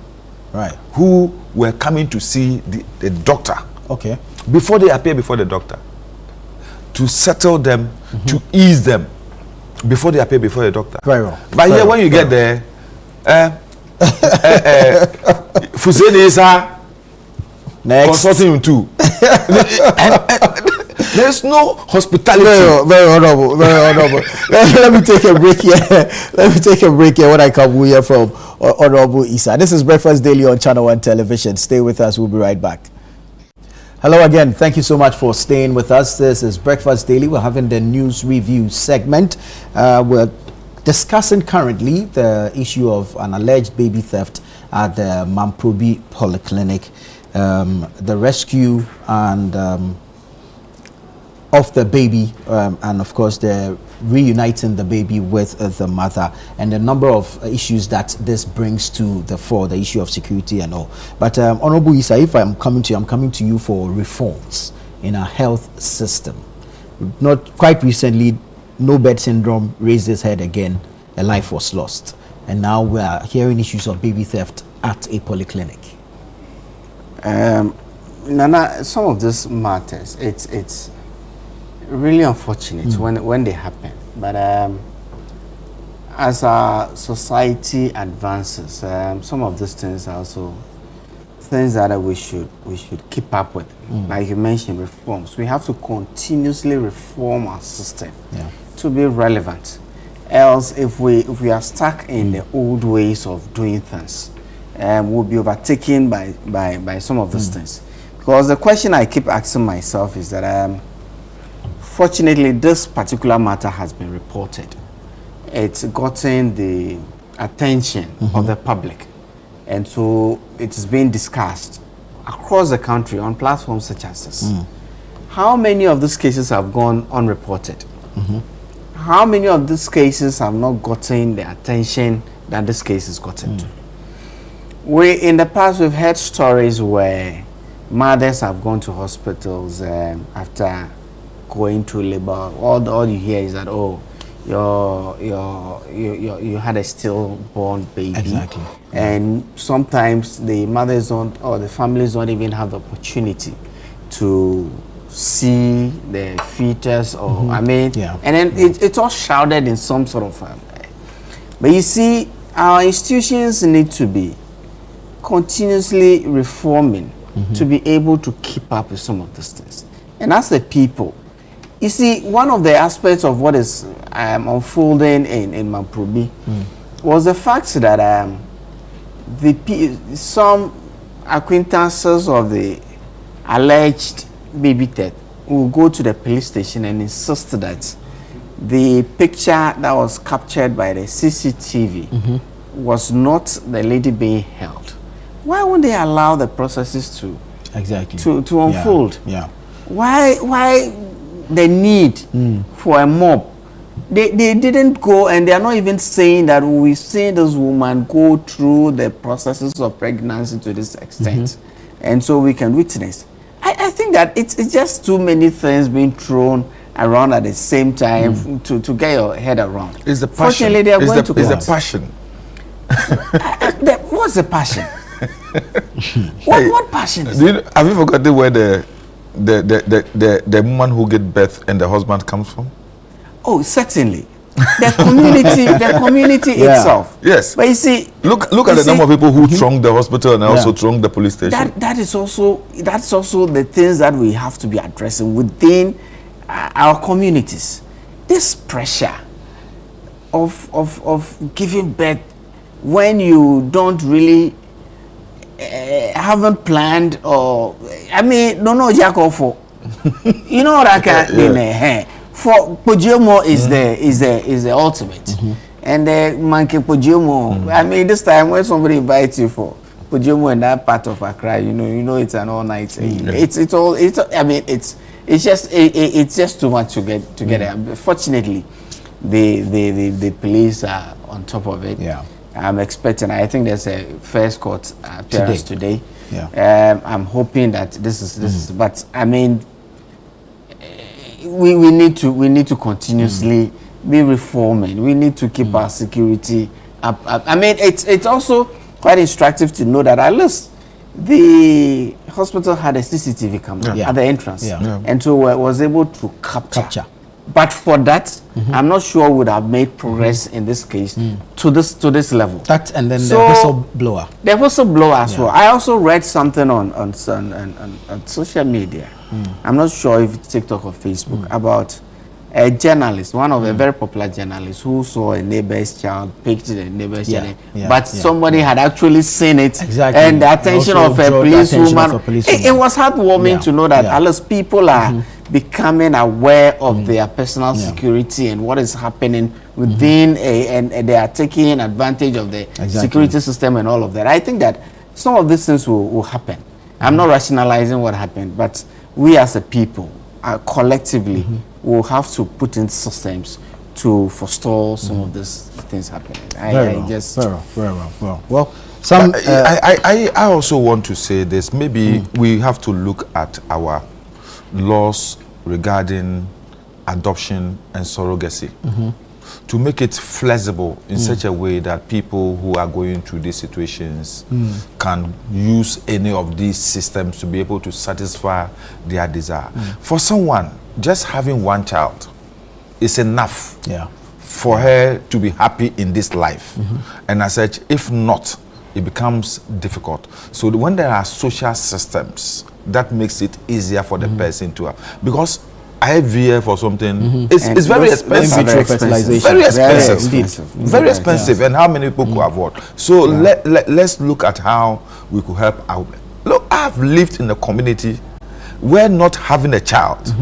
who were coming to see the doctor before they appear before the doctor, to settle them, to ease them before they appear before the doctor. But here when you get there, Fusenesa consulting you too. There's no hospitality. Very honorable. let me take a break here. When I come here from Honorable Isa. This is Breakfast Daily on ChannelOne Television. Stay with us. We'll be right back. Hello again. Thank you so much for staying with us. This is Breakfast Daily. We're having the news review segment. We're discussing currently the issue of an alleged baby theft at the Mamprobi Polyclinic, the rescue and of the baby, and of course the reuniting the baby with the mother, and the number of issues that this brings to the fore, the issue of security and all. But Honorable Isa, if I'm coming to you for reforms in our health system. Not quite recently, no bed syndrome raised its head again. A life was lost, and now we are hearing issues of baby theft at a polyclinic. Nana, some of these matters, it's really unfortunate when they happen. But as our society advances, some of these things are also things that we should keep up with. Like you mentioned, reforms. We have to continuously reform our system to be relevant. Else, if we are stuck in the old ways of doing things, we'll be overtaken by some of those things. Because the question I keep asking myself is that, fortunately, this particular matter has been reported. It's gotten the attention of the public, and so it is being discussed across the country on platforms such as this. How many of these cases have gone unreported? How many of these cases have not gotten the attention that this case has gotten to? In the past, we've heard stories where mothers have gone to hospitals after going through labor. All you hear is that, oh, you had a stillborn baby, and sometimes the mothers don't, or the families don't even have the opportunity to see the fetus, or and then it's all shrouded in some sort of but you see, our institutions need to be continuously reforming to be able to keep up with some of these things. And as the people, you see, one of the aspects of what is unfolding in Mamprobi was the fact that some acquaintances of the alleged baby theft will go to the police station and insist that the picture that was captured by the CCTV was not the lady being held. Why won't they allow the processes to unfold? Why the need for a mob. They didn't go, and they are not even saying that we've seen this woman go through the processes of pregnancy to this extent, and so we can witness. I think that it's just too many things being thrown around at the same time to get your head around. It's the passion. Fortunately, they are going to It's the passion. What's the passion? What passion is it? Have you forgotten where the woman who gave birth and the husband comes from? Oh, certainly. The community itself. Yes. But you see, look at the number of people who thronged the hospital and also thronged the police station. That's also the things that we have to be addressing within our communities. This pressure of giving birth when you don't really haven't planned, or no jack off for. You know what I can for Pojomo is the ultimate. And the monkey Pojomo, this time when somebody invites you for Pojomo in that part of Accra, you know it's an all night thing. It's just too much to get together. Fortunately, the police are on top of it. Yeah. I'm expecting, I think there's a first court appearance today. Yeah. I'm hoping that this is but we need to continuously be reforming. We need to keep our security up. It's also quite instructive to know that at least the hospital had a CCTV camera at the entrance, and so was able to capture. But for that, I'm not sure would have made progress in this case to this level. That and then the whistleblower. The whistleblower as well. I also read something on social media. I'm not sure if it's TikTok or Facebook about a journalist, one of a very popular journalists who saw a neighbor's child, picked the neighbor's child, but somebody had actually seen it, and the attention of a policewoman. It was heartwarming to know that at least people are becoming aware of their personal security and what is happening within and they are taking advantage of the security system and all of that. I think that some of these things will happen. I'm not rationalizing what happened, but we as a people, collectively, will have to put in systems to forestall some of these things happening. Very well. I also want to say this. Maybe we have to look at our laws regarding adoption and surrogacy to make it flexible in such a way that people who are going through these situations can use any of these systems to be able to satisfy their desire. For someone, just having one child is enough for her to be happy in this life. And as such, if not, it becomes difficult. So when there are social systems, that makes it easier for the person to have. Because IVF or something, it's very expensive. Very expensive. And how many people could afford? So let's look at how we could help out. Look, I've lived in a community where not having a child,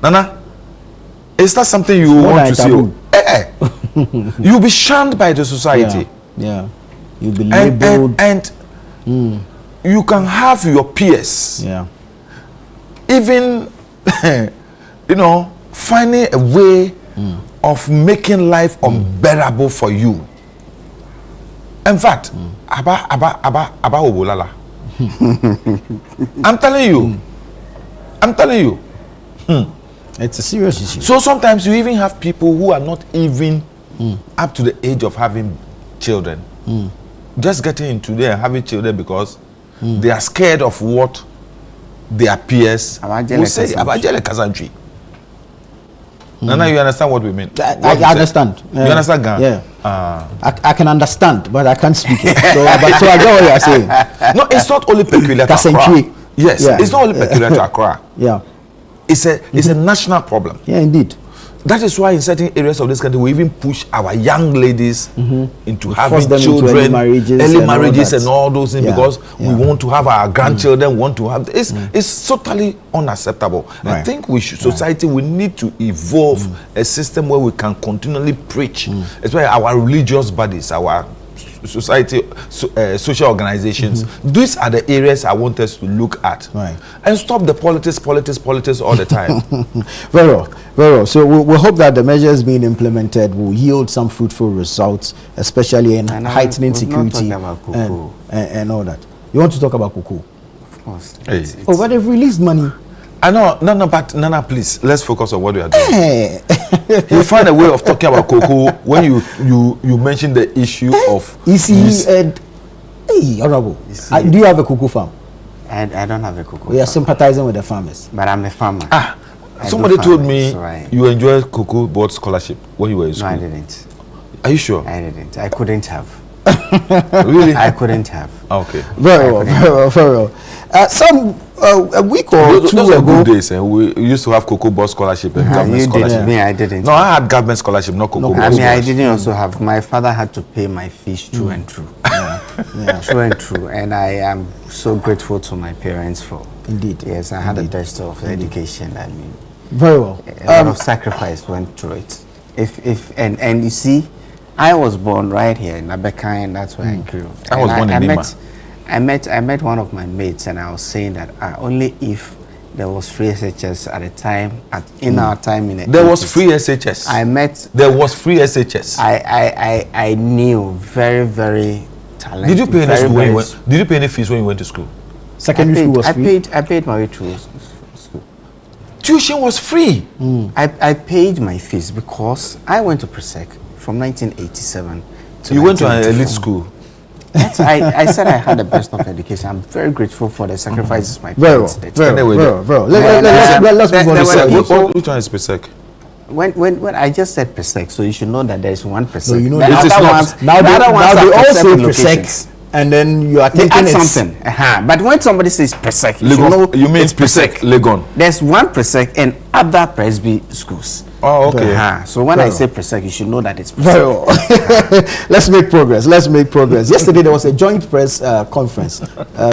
Nana, it's not something you want to see. You'll be shunned by the society. You'll be labeled. And you can have your peers. Even, finding a way of making life unbearable for you. In fact, Aba Obolala. I'm telling you. It's a serious issue. So sometimes you even have people who are not even up to the age of having children. Just getting into there and having children because they are scared of what their peers will say about Jele Kazantri. Nana, you understand what we mean? I understand. You understand, Gan? Yeah. I can understand, but I can't speak it. So I get what you are saying. No, it's not only peculiar to Accra. Yes, it's not only peculiar to Accra. It's a national problem. Yeah, indeed. That is why in certain areas of this country we even push our young ladies into having children, early marriages and all those things because we want to have our grandchildren, want to have it's totally unacceptable. I think society we need to evolve a system where we can continually preach. It's why our religious bodies, our society, social organizations. These are the areas I want us to look at, right, and stop the politics all the time. Very well, very well. So we hope that the measures being implemented will yield some fruitful results, especially in heightening security and all that. You want to talk about cocoa? Of course. Hey. Oh, but they've released money. I know, but Nana, please, let's focus on what we are doing. You find a way of talking about cocoa when you mention the issue of. You see, hey, Honorable, do you have a cocoa farm? I don't have a cocoa. We are sympathizing with the farmers. But I'm a farmer. Somebody told me you enjoyed cocoa board scholarship when you were in school. No, I didn't. Are you sure? I didn't. I couldn't have. Really? I couldn't have. Okay. Very well. Some a week or two those ago. Good days, and we used to have cocoa board scholarship and government You scholarship. did. Me, I didn't. No, I had government scholarship, not cocoa board I scholarship. didn't also have. My father had to pay my fees true and true. True and true. And I am so grateful to my parents for. Indeed. Yes, I had the best of education. I mean, very well. A lot of sacrifice went through it. And you see, I was born right here in Abeka, and that's where I grew. I was born in Nima. I met one of my mates, and I was saying that only if there was free SHS at the time, in our time in the there 80s, was free SHS. There was free SHS. I knew very, very talented. Did you pay any school did you pay any fees when you went to school? Secondary school was free? I paid my way through school. Tuition was free. I paid my fees because I went to Presec from 1987 to You went to an elite school. I said I had the best of education. I'm very grateful for the sacrifices my parents did. Very well. Let's move on. Which one is Presec? When I just said Presec, so you should know that there is one Presec. No, you know the other ones, now they all say Presec, and then you are thinking it's something. But when somebody says Presec, you mean it's Presec, Legon. There's one Presec in other Presby schools. Oh, okay. So when I say Presec, you should know that it's Presec. Very well. Let's make progress. Yesterday there was a joint press conference.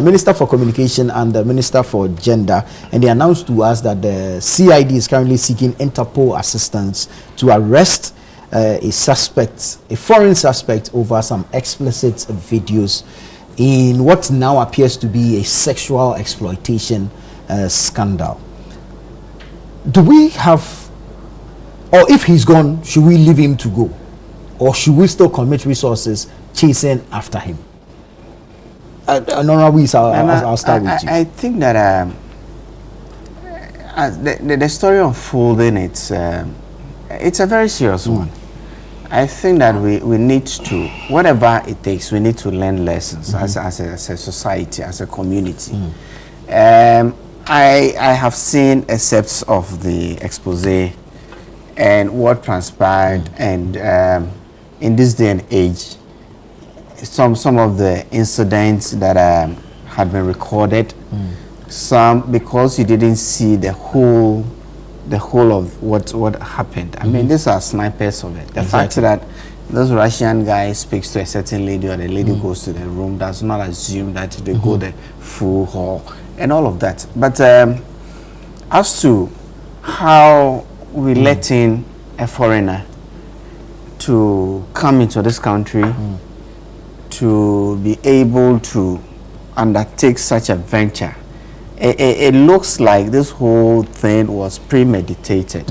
Minister for Communication and the Minister for Gender, and they announced to us that the CID is currently seeking Interpol assistance to arrest a foreign suspect over some explicit videos in what now appears to be a sexual exploitation scandal. Do we have, or if he's gone, should we leave him to go, or should we still commit resources chasing after him? I'll start with you. I think that the story unfolding, it's a very serious one. I think that we need to, whatever it takes, we need to learn lessons as a society, as a community. I have seen excerpts of the expose and what transpired, and in this day and age, some of the incidents that had been recorded, some because you didn't see the whole of what happened. I mean, these are snipers of it. The fact that this Russian guy speaks to a certain lady, or the lady goes to the room, does not assume that they go the full hall and all of that. But as to how we let in a foreigner to come into this country, to be able to undertake such a venture, it looks like this whole thing was premeditated.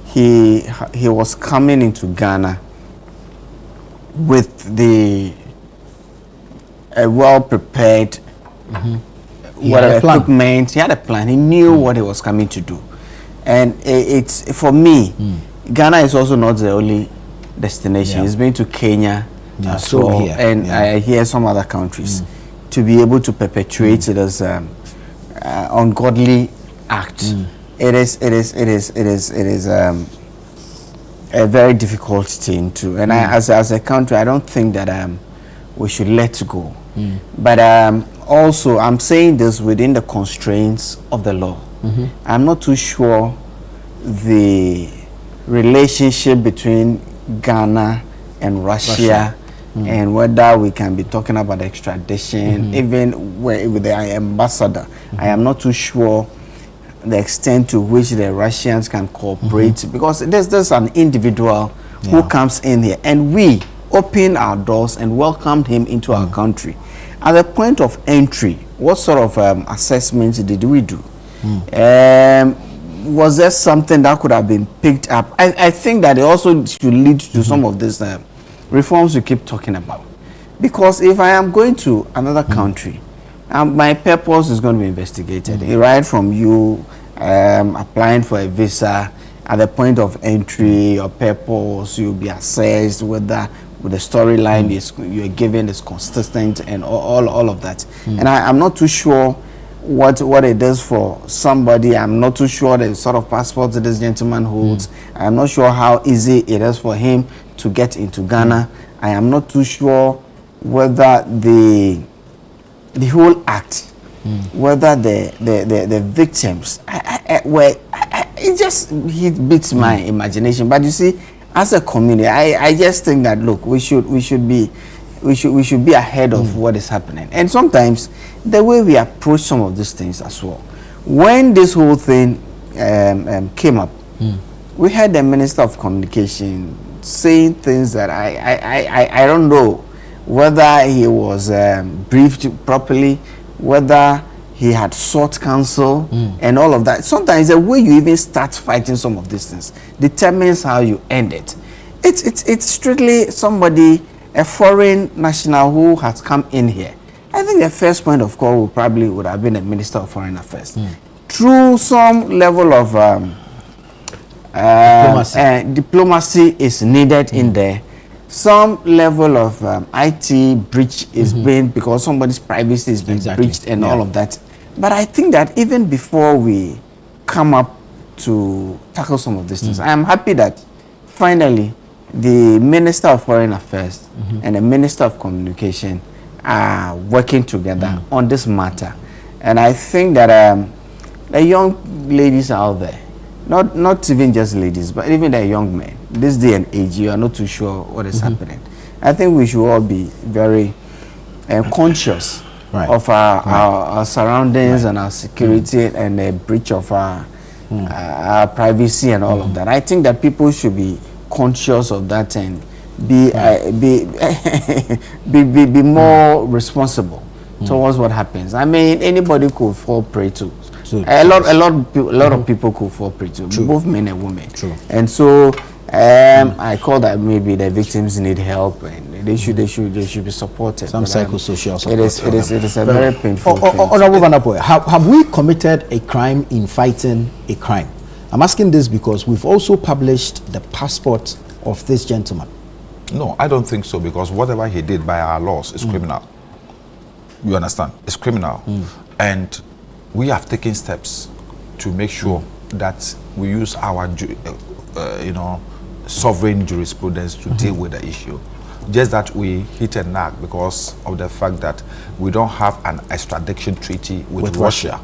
He was coming into Ghana with a well-prepared equipment. He had a plan. He knew what he was coming to do. And it's for me, Ghana is also not the only destination. He's been to Kenya as well, and I hear some other countries to be able to perpetuate it as ungodly act. It is a very difficult thing to, and as a country, I don't think that we should let go. But also, I'm saying this within the constraints of the law. I'm not too sure the relationship between Ghana and Russia. And whether we can be talking about extradition, even with the ambassador, I am not too sure the extent to which the Russians can cooperate, because there's an individual who comes in here, and we opened our doors and welcomed him into our country. At the point of entry, what sort of assessments did we do? Was there something that could have been picked up? I think that it also should lead to some of these reforms we keep talking about. Because if I am going to another country, my purpose is going to be investigated. Right from you applying for a visa, at the point of entry, your purpose, you'll be assessed whether with the storyline you're given is consistent and all of that. And I'm not too sure what it does for somebody. I'm not too sure the sort of passport that this gentleman holds. I'm not sure how easy it is for him to get into Ghana. I am not too sure whether the whole act, whether the victims it beats my imagination. But you see, as a community, I just think that look, we should be ahead of what is happening. And sometimes the way we approach some of these things as well. When this whole thing came up, we had the Minister of Communication saying things that I don't know whether he was briefed properly, whether he had sought counsel and all of that. Sometimes the way you even start fighting some of these things determines how you end it. It's strictly somebody, a foreign national who has come in here. I think the first point of call would have been the Minister of Foreign Affairs. Through some level of diplomacy is needed in there. Some level of IT breach is being, because somebody's privacy is being breached and all of that. But I think that even before we come up to tackle some of these things, I am happy that finally the Minister of Foreign Affairs and the Minister of Communication are working together on this matter. And I think that the young ladies out there, not even just ladies, but even the young men, this day and age, you are not too sure what is happening. I think we should all be very conscious of our surroundings and our security and the breach of our privacy and all of that. I think that people should be conscious of that and be more responsible towards what happens. I mean, anybody could fall prey to. A lot of people could fall prey to, both men and women. And so I call that maybe the victims need help and they should be supported. Some psychosocial support. It is a very painful thing. Honorable Van Apoy, have we committed a crime in fighting a crime? I'm asking this because we've also published the passport of this gentleman. No, I don't think so, because whatever he did by our laws is criminal. You understand? It's criminal. And we have taken steps to make sure that we use our sovereign jurisprudence to deal with the issue. Just that we hit a nag because of the fact that we don't have an extradition treaty with Russia.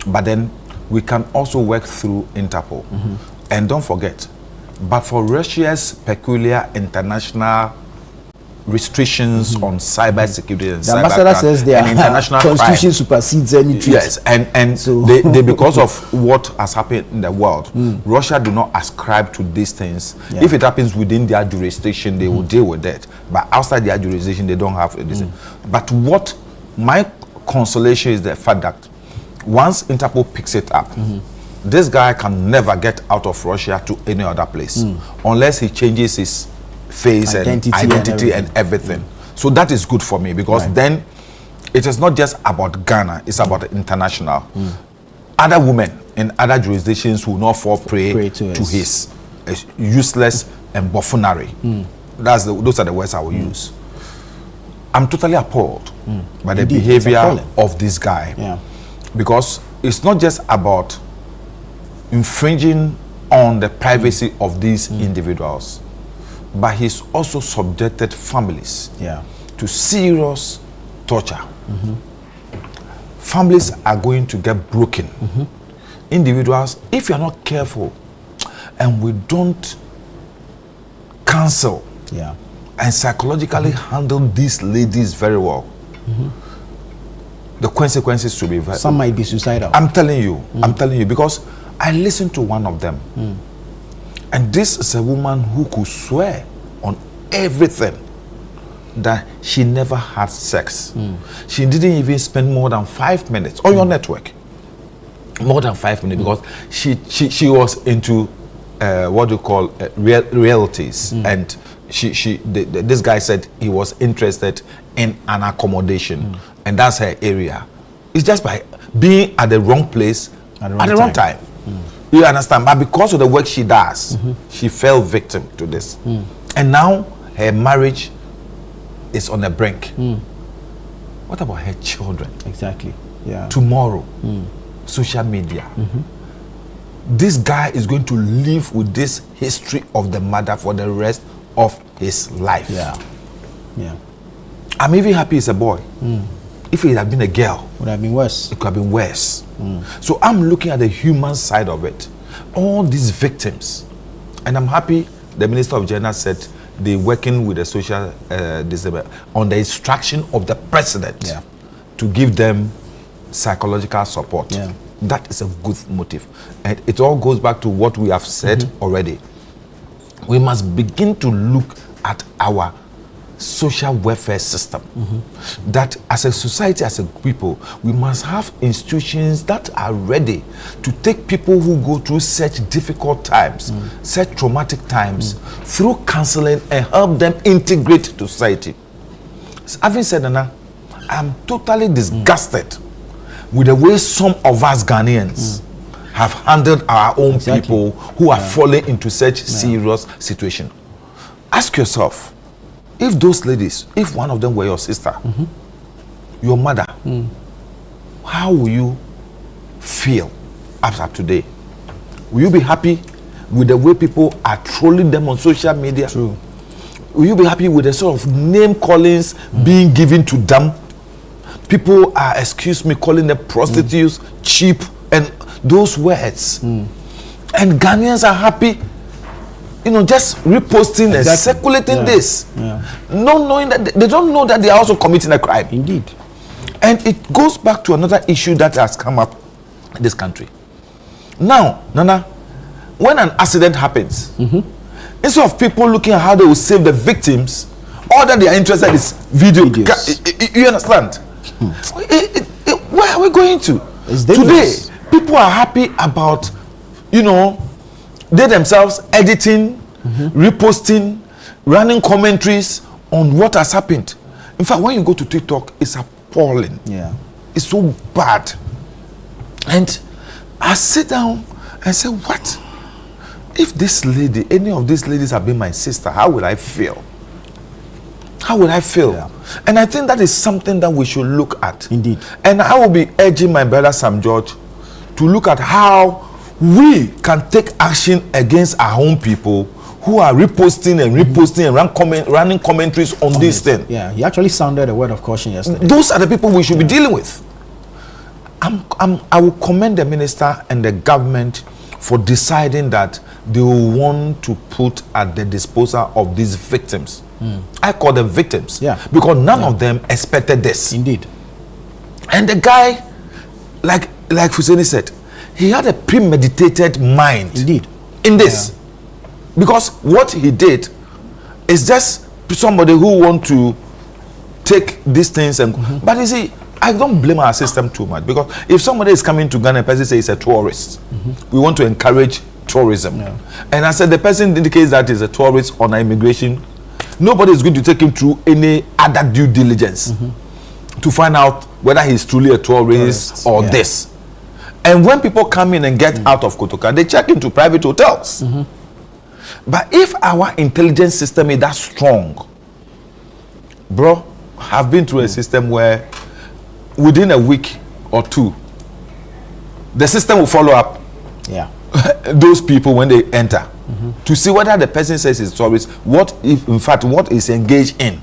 But then we can also work through Interpol. And don't forget, but for Russia's peculiar international restrictions on cyber security and the ambassador says their international constitution crime supersedes any treaty. Yes, and so they because of what has happened in the world, Russia do not ascribe to these things. If it happens within their jurisdiction, they will deal with that. But outside their jurisdiction, they don't have this. But what my consolation is the fact that once Interpol picks it up, this guy can never get out of Russia to any other place unless he changes his face identity and everything. So that is good for me, because then it is not just about Ghana, it's about international. Other women in other jurisdictions will not fall prey to his useless and buffoonery. Those are the words I will use. I'm totally appalled by the behavior of this guy, because it's not just about infringing on the privacy of these individuals, but he's also subjected families to serious torture. Families are going to get broken. Individuals, if you're not careful and we don't counsel and psychologically handle these ladies very well, the consequences should be very... Some might be suicidal. I'm telling you, because I listened to one of them. And this is a woman who could swear on everything that she never had sex. She didn't even spend more than 5 minutes on your network. More than 5 minutes, because she was into what do you call realities, and this guy said he was interested in an accommodation, and that's her area. It's just by being at the wrong place at the wrong time. You understand? But because of the work she does, she fell victim to this, and now her marriage is on the brink. What about her children? Exactly. Yeah. Tomorrow, social media. This guy is going to live with this history of the mother for the rest of his life. Yeah. Yeah. I'm even happy it's a boy. If it had been a girl, would have been worse. It could have been worse. So I'm looking at the human side of it. All these victims, and I'm happy the Minister of Gender said they're working with the social disabled on the instruction of the president to give them psychological support. Yeah. That is a good motive. And it all goes back to what we have said already. We must begin to look at our social welfare system. That as a society, as a people, we must have institutions that are ready to take people who go through such difficult times, such traumatic times, through counseling and help them integrate to society. Having said that, I'm totally disgusted with the way some of us Ghanaians have handled our own people who are falling into such serious situation. Ask yourself, if those ladies, if one of them were your sister, your mother, how will you feel after today? Will you be happy with the way people are trolling them on social media? True. Will you be happy with the sort of name callings being given to them? People are, excuse me, calling them prostitutes, cheap, and those words. And Ghanaians are happy, just reposting and circulating this. Not knowing that they don't know that they are also committing a crime. Indeed. And it goes back to another issue that has come up in this country. Now, Nana, when an accident happens, instead of people looking at how they will save the victims, all that they are interested in is videos. You understand? Where are we going to? Today, people are happy about, they themselves editing, reposting, running commentaries on what has happened. In fact, when you go to TikTok, it's appalling. Yeah. It's so bad. And I sit down and say, what? If this lady, any of these ladies have been my sister, how would I feel? How would I feel? Yeah. And I think that is something that we should look at. Indeed. And I will be urging my brother Sam George to look at how we can take action against our own people who are reposting and running commentaries on this thing. Yeah, he actually sounded a word of caution yesterday. Those are the people we should be dealing with. I will commend the minister and the government for deciding that they will want to put at the disposal of these victims. I call them victims. Yeah. Because none of them expected this. Indeed. And the guy, like Fuseni said, he had a premeditated mind. Indeed. In this. Yeah. Because what he did is just somebody who want to take these things and but you see, I don't blame our system too much, because if somebody is coming to Ghana and person says he's a tourist, we want to encourage tourism. Yeah. And I said the person indicates that he's a tourist on immigration, nobody is going to take him through any other due diligence to find out whether he's truly a tourist or this. And when people come in and get out of Kotoka, they check into private hotels. But if our intelligence system is that strong, bro, I've been through a system where within a week or two, the system will follow up those people when they enter to see whether the person says it's tourist, what if in fact what is engaged in.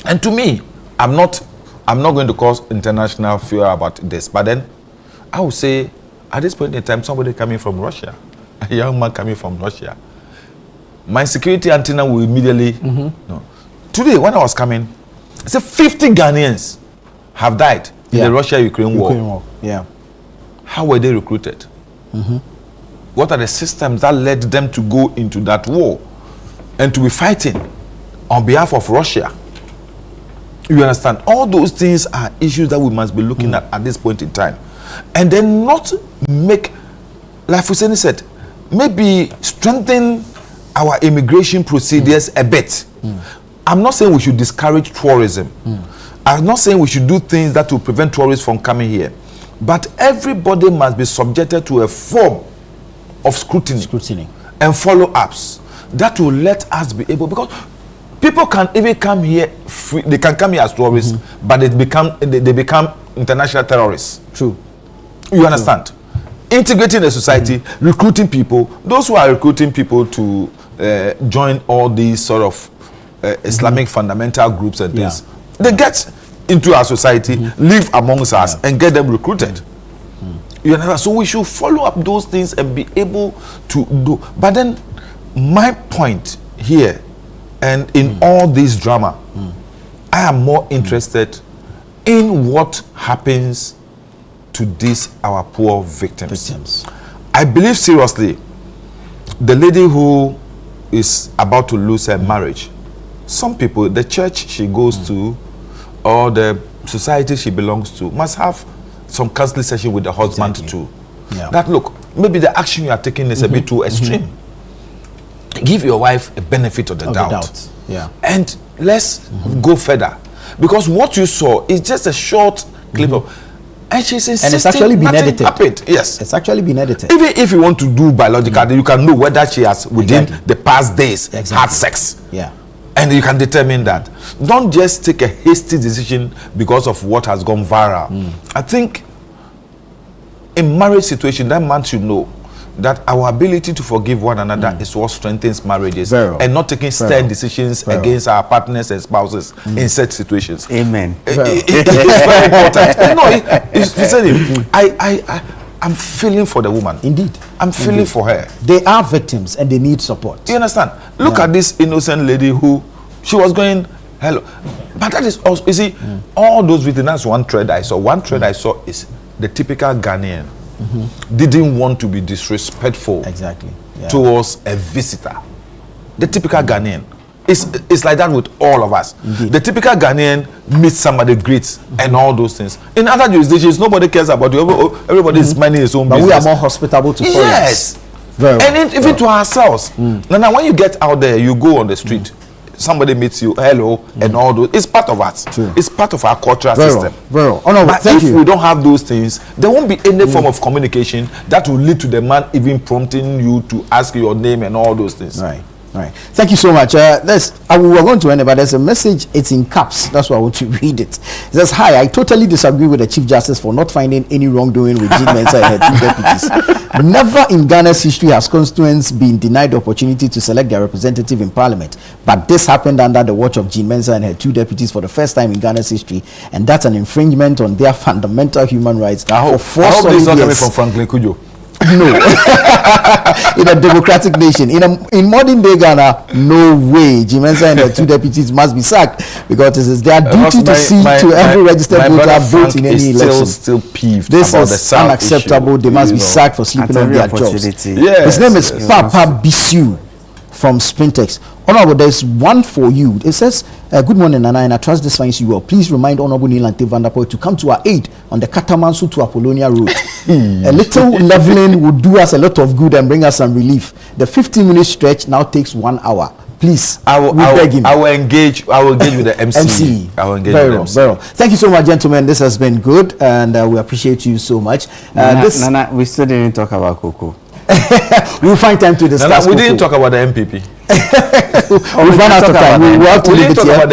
And to me, I'm not going to cause international fear about this, but then I would say at this point in time, somebody coming from Russia, a young man coming from Russia, my security antenna will immediately no. Today when I was coming, I said 50 Ghanaians have died in the Russia-Ukraine war. Yeah. How were they recruited? What are the systems that led them to go into that war and to be fighting on behalf of Russia. You understand? All those things are issues that we must be looking at this point in time. And then not make, like Fuseni said, maybe strengthen our immigration procedures a bit. I'm not saying we should discourage tourism. I'm not saying we should do things that will prevent tourists from coming here. But everybody must be subjected to a form of scrutiny. And follow-ups that will let us be able, because people can even come here free, they can come here as tourists, but they become international terrorists. True. You understand? Integrating the society, recruiting people, those who are recruiting people to join all these sort of Islamic fundamental groups and things, they get into our society, live amongst us, and get them recruited. You understand? So we should follow up those things and be able to do. But then my point here, and in all this drama, I am more interested in what happens to these our poor victims. I believe seriously, the lady who is about to lose her marriage, some people, the church she goes to, or the society she belongs to, must have some counseling session with the husband too. That look, maybe the action you are taking is a bit too extreme. Give your wife a benefit of the doubt. And let's go further, because what you saw is just a short clip of, and she's insisting, and it's actually been edited. Happened. Yes, it's actually been edited. Even if you want to do biological, you can know whether she has within the past days had sex. And you can determine that. Don't just take a hasty decision because of what has gone viral. I think in marriage situation, that man should know that our ability to forgive one another is what strengthens marriages, and not taking stern decisions against our partners and spouses in such situations. Amen. It's very important. I'm feeling for the woman. Indeed. I'm feeling for her. They are victims and they need support. You understand? Look at this innocent lady who, she was going, hello. But that is also, you see, all those victims, that's one thread I saw. One thread I saw is the typical Ghanaian didn't want to be disrespectful towards a visitor. The typical Ghanaian. It's like that with all of us. The typical Ghanaian meets somebody, greets, and all those things. In other jurisdictions, nobody cares about you. Everybody is minding his own business. But we are more hospitable to foreigners. Yes. And even to ourselves. Now, when you get out there, you go on the street, somebody meets you, hello, and all those. It's part of us. It's part of our cultural system. But if we don't have those things, there won't be any form of communication that will lead to the man even prompting you to ask your name and all those things. Right. Thank you so much. We're going to end it, but there's a message. It's in caps. That's why I want to read it. It says, "Hi, I totally disagree with the Chief Justice for not finding any wrongdoing with Jean Mensah and her 2 deputies. Never in Ghana's history has constituents been denied the opportunity to select their representative in Parliament. But this happened under the watch of Jean Mensah and her 2 deputies for the first time in Ghana's history, and that's an infringement on their fundamental human rights." I hope this is not coming from Franklin Kujo. No. In a democratic nation, in modern day Ghana, no way. Jean Mensah and the 2 deputies must be sacked, because it is their duty to see to every registered voter vote in any election. Still peeved. This about is unacceptable. They must be sacked for sleeping on their jobs. His name is Papa Bisu from Sprintex. Honorable, there's one for you. It says, "Good morning, Nana, and I trust this finds you well. Please remind Honorable Neil and Vanderpoel to come to our aid on the Katamansu to Apollonia Road. A little leveling would do us a lot of good and bring us some relief. The 15-minute stretch now takes 1 hour. Please, I will engage with the MC. I will engage with the MC. Thank you so much, gentlemen. This has been good, and we appreciate you so much. Nana, we still didn't talk about Cocoa. We'll find time to discuss. We didn't talk about the MPP. We've run out of time. We will have to leave it here.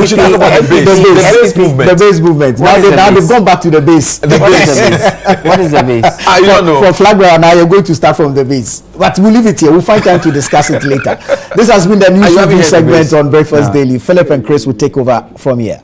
We should talk about the base movement. The base movement. Now they've gone back to the base. What is the base? I don't know. For Flagbearer, now you're going to start from the base. But we'll leave it here. We'll find time to discuss it later. This has been the news review segment on Breakfast Daily. Philip and Chris will take over from here.